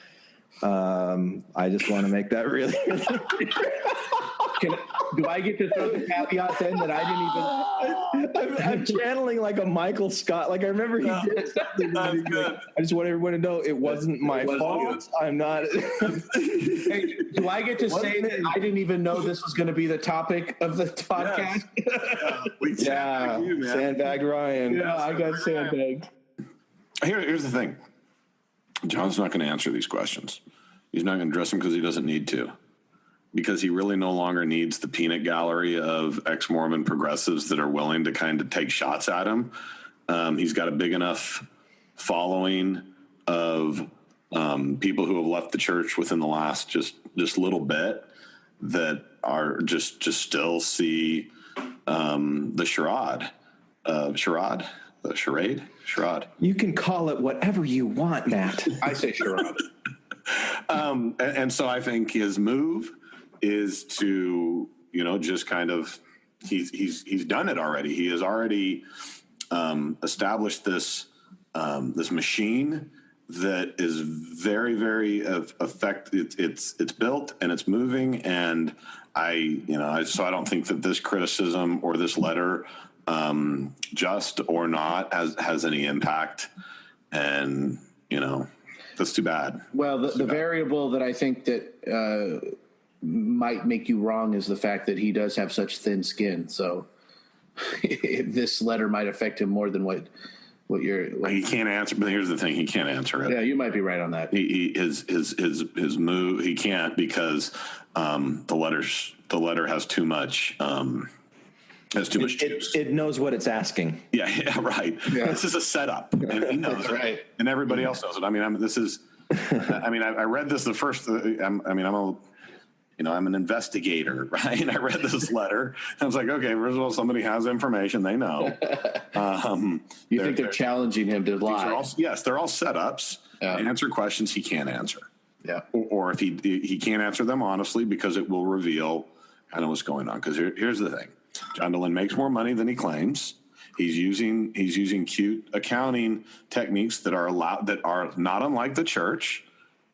I just want to make that really do I get to throw the caveat then that I didn't even... I'm channeling like a Michael Scott. Like I remember he did something. I just want everyone to know it wasn't my fault. I'm not... Hey, do I get to say that I didn't even know this was going to be the topic of the podcast? Yes. Sandbagged Ryan. Yeah, I got sandbagged. Here's the thing. John's not going to answer these questions. He's not going to address them because he doesn't need to. Because he really no longer needs the peanut gallery of ex-Mormon progressives that are willing to kind of take shots at him. He's got a big enough following of people who have left the church within the last just little bit that are just still see the charade. You can call it whatever you want, Matt. I say charade. And so I think his move is to, just kind of, he's done it already. He has already established this machine that is very, very effective. It's built and it's moving. And so I don't think that this criticism or this letter, just or not, has any impact. And, that's too bad. Well, the variable that I think that might make you wrong is the fact that he does have such thin skin. So this letter might affect him more than what he can't answer. But here's the thing: he can't answer it. Yeah, you might be right on that. His move, he can't because the letter has too much. Has too much juice. It knows what it's asking. Yeah, right. Yeah. This is a setup, and he knows it, right, and everybody else knows it. I mean, I read this the first. I'm an investigator, right? And I read this letter. And I was like, okay, first of all, somebody has information they know. You think they're challenging him to lie? Yes, they're all setups to answer questions he can't answer. Yeah. Or if he can't answer them honestly, because it will reveal kind of what's going on. Because here's the thing. John Dehlin makes more money than he claims. He's using cute accounting techniques that are not unlike the church.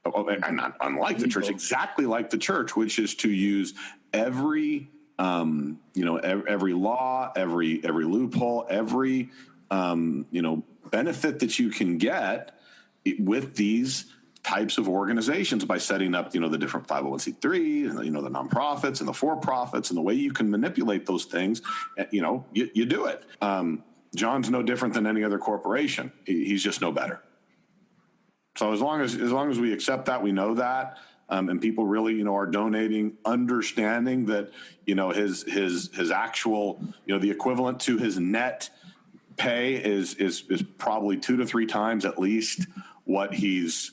And not unlike the church, exactly like the church, which is to use every every law, every loophole, every benefit that you can get with these types of organizations by setting up the different 501c3 and the nonprofits and the for-profits, and the way you can manipulate those things. You do it. John's no different than any other corporation. He's just no better. So as long as we accept that, we know that, and people really, are donating, understanding that, his actual, the equivalent to his net pay is probably 2 to 3 times at least what he's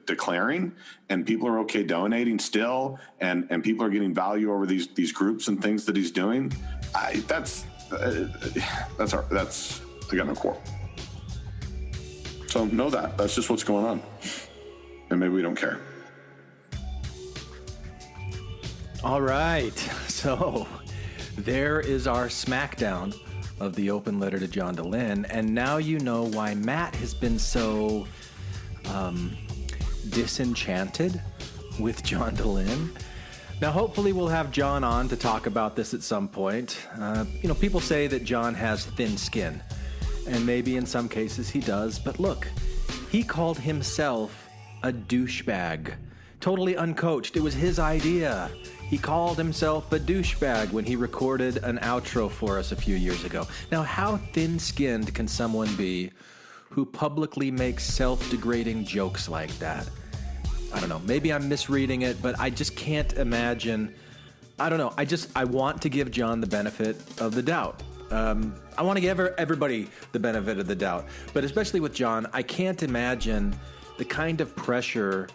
declaring, and people are okay donating still, and people are getting value over these groups and things that he's doing. I got no quarrel. So know that's just what's going on, and maybe we don't care. All right, so there is our smackdown of the open letter to John Dehlin, and now you know why Matt has been so disenchanted with John Dehlin. Now, hopefully we'll have John on to talk about this at some point. People say that John has thin skin, and maybe in some cases he does, but look, he called himself a douchebag. Totally uncoached. It was his idea. He called himself a douchebag when he recorded an outro for us a few years ago. Now, how thin-skinned can someone be who publicly makes self-degrading jokes like that? I don't know. Maybe I'm misreading it, but I just can't imagine. I don't know. I want to give John the benefit of the doubt. I want to give everybody the benefit of the doubt. But especially with John, I can't imagine the kind of pressure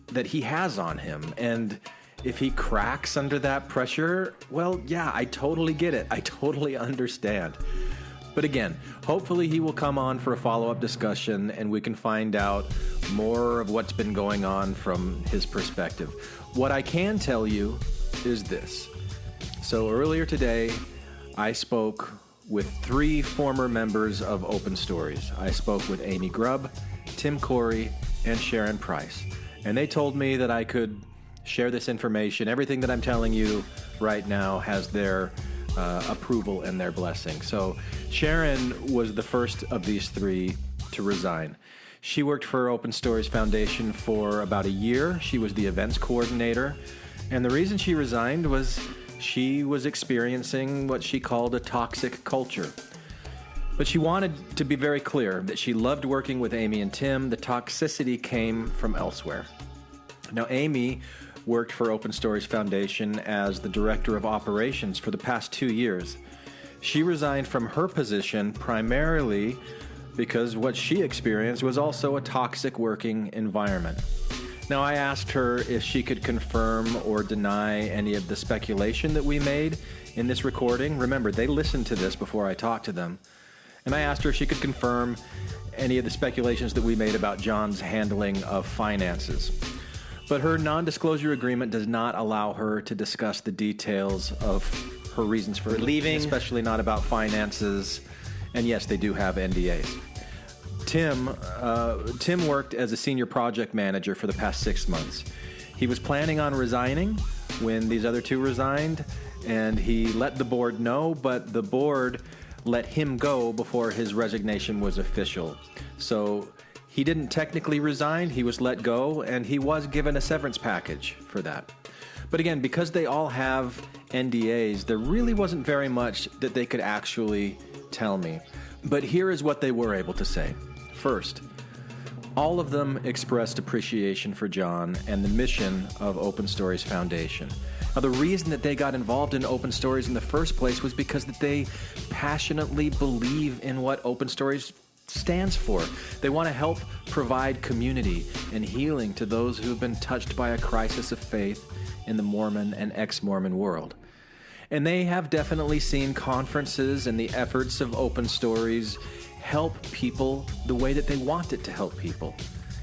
that he has on him. And if he cracks under that pressure, well, yeah, I totally get it. I totally understand. But again, hopefully he will come on for a follow-up discussion and we can find out more of what's been going on from his perspective. What I can tell you is this. So earlier today, I spoke with 3 former members of Open Stories. I spoke with Amy Grubb, Tim Corey, and Sharon Price. And they told me that I could share this information. Everything that I'm telling you right now has their approval and their blessing. So Sharon was the first of these 3 to resign. She worked for Open Stories Foundation for about a year. She was the events coordinator. And the reason she resigned was she was experiencing what she called a toxic culture. But she wanted to be very clear that she loved working with Amy and Tim. The toxicity came from elsewhere. Now, Amy worked for Open Stories Foundation as the director of operations for the past 2 years. She resigned from her position primarily because what she experienced was also a toxic working environment. Now, I asked her if she could confirm or deny any of the speculation that we made in this recording. Remember, they listened to this before I talked to them. And I asked her if she could confirm any of the speculations that we made about John's handling of finances. But her non-disclosure agreement does not allow her to discuss the details of her reasons for leaving, especially not about finances. And yes, they do have NDAs. Tim worked as a senior project manager for the past 6 months. He was planning on resigning when these other 2 resigned, and he let the board know, but the board let him go before his resignation was official. So he didn't technically resign, he was let go, and he was given a severance package for that. But again, because they all have NDAs, there really wasn't very much that they could actually tell me. But here is what they were able to say. First, all of them expressed appreciation for John and the mission of Open Stories Foundation. Now, the reason that they got involved in Open Stories in the first place was because that they passionately believe in what Open Stories stands for. They want to help provide community and healing to those who have been touched by a crisis of faith in the Mormon and ex-Mormon world. And they have definitely seen conferences and the efforts of Open Stories help people the way that they want it to help people.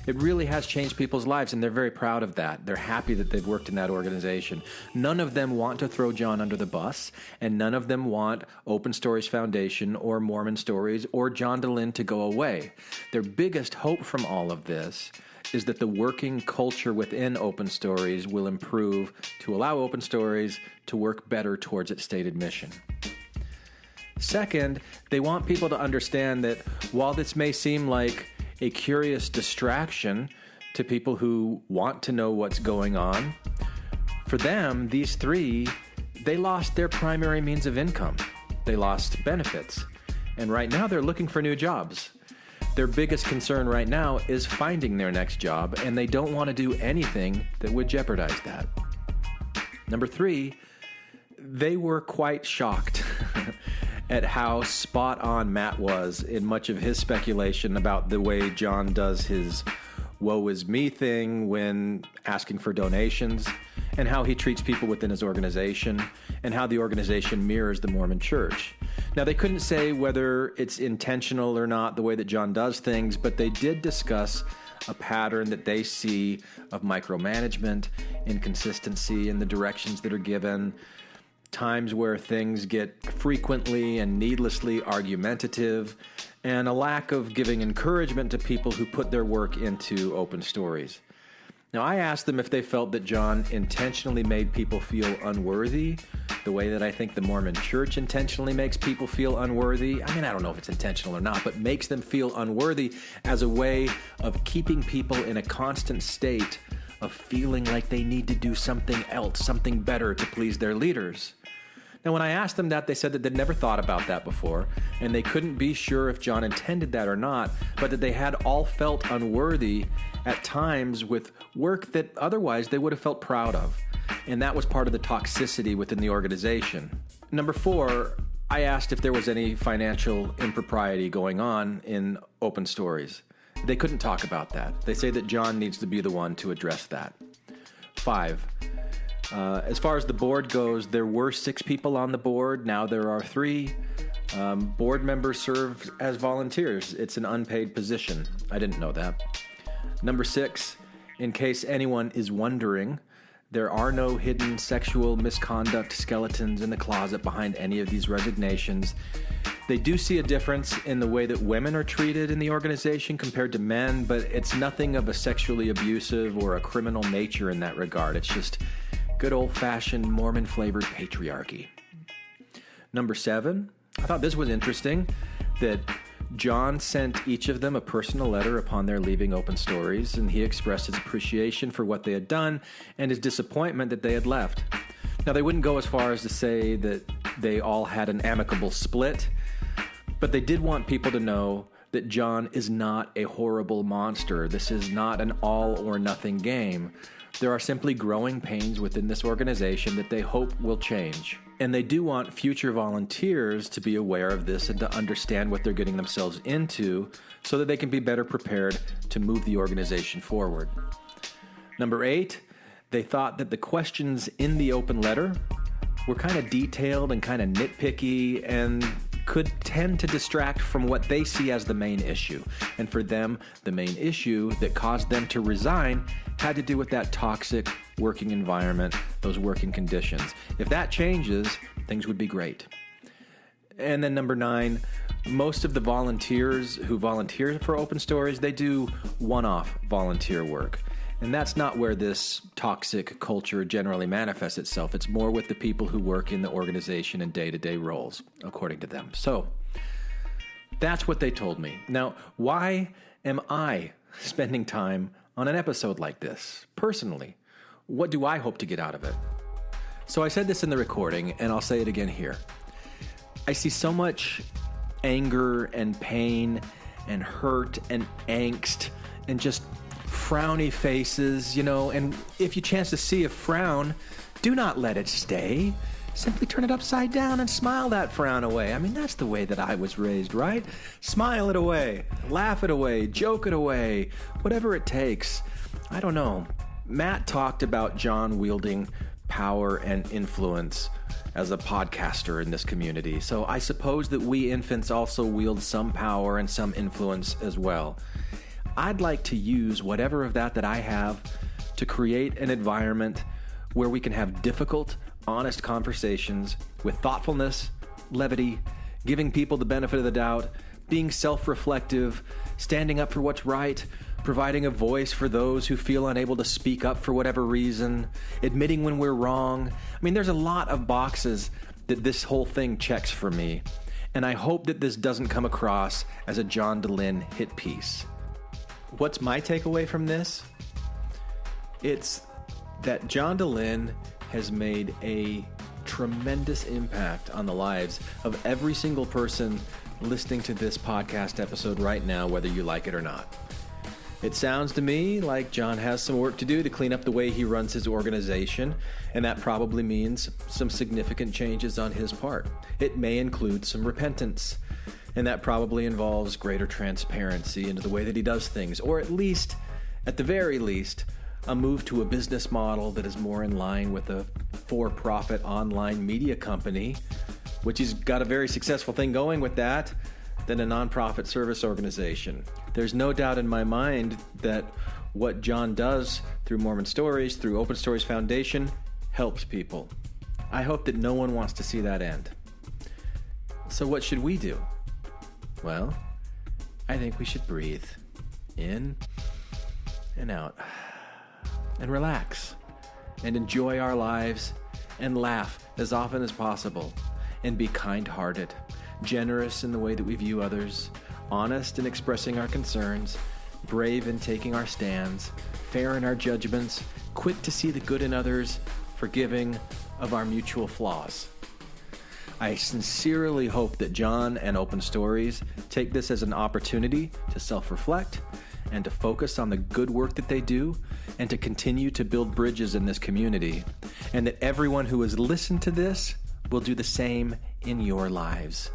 It really has changed people's lives, and they're very proud of that. They're happy that they've worked in that organization. None of them want to throw John under the bus, and none of them want Open Stories Foundation or Mormon Stories or John Dehlin to go away. Their biggest hope from all of this is that the working culture within Open Stories will improve to allow Open Stories to work better towards its stated mission. Second, they want people to understand that while this may seem like a curious distraction to people who want to know what's going on, for them, these three, they lost their primary means of income. They lost benefits. And right now they're looking for new jobs. Their biggest concern right now is finding their next job, and they don't want to do anything that would jeopardize that. Number three, they were quite shocked at how spot on Matt was in much of his speculation about the way John does his woe is me thing when asking for donations, and how he treats people within his organization, and how the organization mirrors the Mormon Church. Now, they couldn't say whether it's intentional or not, the way that John does things, but they did discuss a pattern that they see of micromanagement, inconsistency in the directions that are given, times where things get frequently and needlessly argumentative, and a lack of giving encouragement to people who put their work into Open Stories. Now, I asked them if they felt that John intentionally made people feel unworthy, the way that I think the Mormon Church intentionally makes people feel unworthy. I mean, I don't know if it's intentional or not, but makes them feel unworthy as a way of keeping people in a constant state of feeling like they need to do something else, something better to please their leaders. Now, when I asked them that, they said that they'd never thought about that before, and they couldn't be sure if John intended that or not, but that they had all felt unworthy at times with work that otherwise they would have felt proud of. And that was part of the toxicity within the organization. Number four, I asked if there was any financial impropriety going on in Open Stories. They couldn't talk about that. They say that John needs to be the one to address that. 5, as far as the board goes, there were 6 people on the board. Now there are 3. Board members serve as volunteers. It's an unpaid position. I didn't know that. Number 6, in case anyone is wondering, there are no hidden sexual misconduct skeletons in the closet behind any of these resignations. They do see a difference in the way that women are treated in the organization compared to men, but it's nothing of a sexually abusive or a criminal nature in that regard. It's just good old-fashioned Mormon-flavored patriarchy. Number 7, I thought this was interesting, that John sent each of them a personal letter upon their leaving Open Stories, and he expressed his appreciation for what they had done and his disappointment that they had left. Now, they wouldn't go as far as to say that they all had an amicable split, but they did want people to know that John is not a horrible monster. This is not an all-or-nothing game. There are simply growing pains within this organization that they hope will change. And they do want future volunteers to be aware of this and to understand what they're getting themselves into so that they can be better prepared to move the organization forward. Number 8, they thought that the questions in the open letter were kind of detailed and kind of nitpicky and could tend to distract from what they see as the main issue. And for them, the main issue that caused them to resign had to do with that toxic working environment, those working conditions. If that changes, things would be great. And then number 9, most of the volunteers who volunteer for Open Stories, they do one-off volunteer work. And that's not where this toxic culture generally manifests itself. It's more with the people who work in the organization in day-to-day roles, according to them. So that's what they told me. Now, why am I spending time on an episode like this? Personally, what do I hope to get out of it? So I said this in the recording, and I'll say it again here. I see so much anger and pain and hurt and angst and just frowny faces, and if you chance to see a frown, do not let it stay. Simply turn it upside down and smile that frown away. I mean, that's the way that I was raised, right? Smile it away, laugh it away, joke it away, whatever it takes. I don't know. Matt talked about John wielding power and influence as a podcaster in this community. So I suppose that we infants also wield some power and some influence as well. I'd like to use whatever of that I have to create an environment where we can have difficult, honest conversations with thoughtfulness, levity, giving people the benefit of the doubt, being self-reflective, standing up for what's right, providing a voice for those who feel unable to speak up for whatever reason, admitting when we're wrong. I mean, there's a lot of boxes that this whole thing checks for me, and I hope that this doesn't come across as a John Dehlin hit piece. What's my takeaway from this? It's that John Dehlin has made a tremendous impact on the lives of every single person listening to this podcast episode right now, whether you like it or not. It sounds to me like John has some work to do to clean up the way he runs his organization, and that probably means some significant changes on his part. It may include some repentance, and that probably involves greater transparency into the way that he does things, or at least, at the very least, a move to a business model that is more in line with a for-profit online media company, which he's got a very successful thing going with that, than a nonprofit service organization. There's no doubt in my mind that what John does through Mormon Stories, through Open Stories Foundation, helps people. I hope that no one wants to see that end. So what should we do? Well, I think we should breathe in and out and relax and enjoy our lives and laugh as often as possible and be kind-hearted, generous in the way that we view others, honest in expressing our concerns, brave in taking our stands, fair in our judgments, quick to see the good in others, forgiving of our mutual flaws. I sincerely hope that John and Open Stories take this as an opportunity to self-reflect and to focus on the good work that they do and to continue to build bridges in this community, and that everyone who has listened to this will do the same in your lives.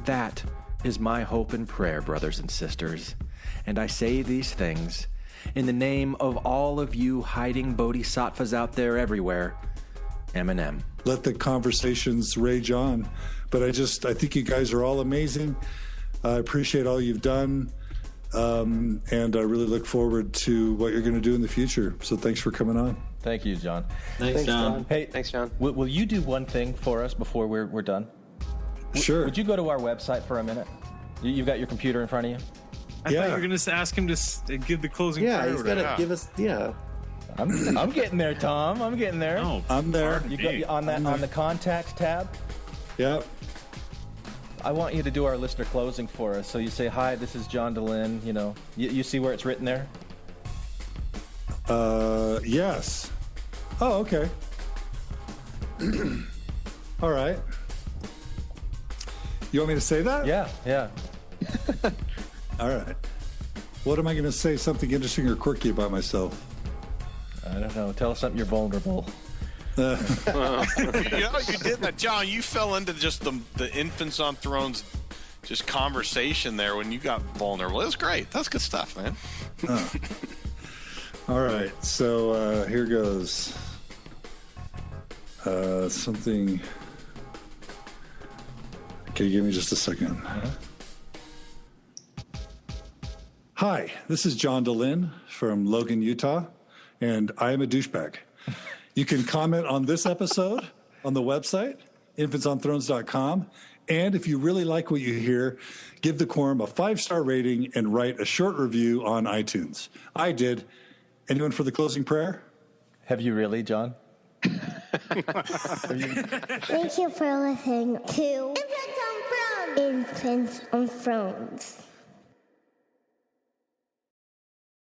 That is my hope and prayer, brothers and sisters. And I say these things in the name of all of you hiding bodhisattvas out there everywhere. Eminem. Let the conversations rage on. But I think you guys are all amazing. I appreciate all you've done. And I really look forward to what you're going to do in the future. So thanks for coming on. Thank you, John. Thanks, John. Hey, thanks, John. Will you do one thing for us before we're done? Sure. Would you go to our website for a minute? You've got your computer in front of you? I thought you were going to ask him to give the closing prayer. Yeah, he's going to give us, I'm getting there, Tom. I'm getting there. No, I'm there. You got on the contacts tab? Yeah. I want you to do our listener closing for us. So you say, hi, this is John Dehlin. You know, you see where it's written there? Yes. Oh, okay. All right. You want me to say that? Yeah. All right. What am I going to say? Something interesting or quirky about myself? I don't know. Tell us something you're vulnerable. You did that, John. You fell into just the infants on thrones, just conversation there when you got vulnerable. It was great. That's good stuff, man. All right. So here goes. Something. Okay, give me just a second. Hi, this is John Dehlin from Logan, Utah, and I am a douchebag. You can comment on this episode on the website, infantsonthrones.com, and if you really like what you hear, give the quorum a 5-star rating and write a short review on iTunes. I did. Anyone for the closing prayer? Have you really, John? Thank you for listening to Infants on Thrones.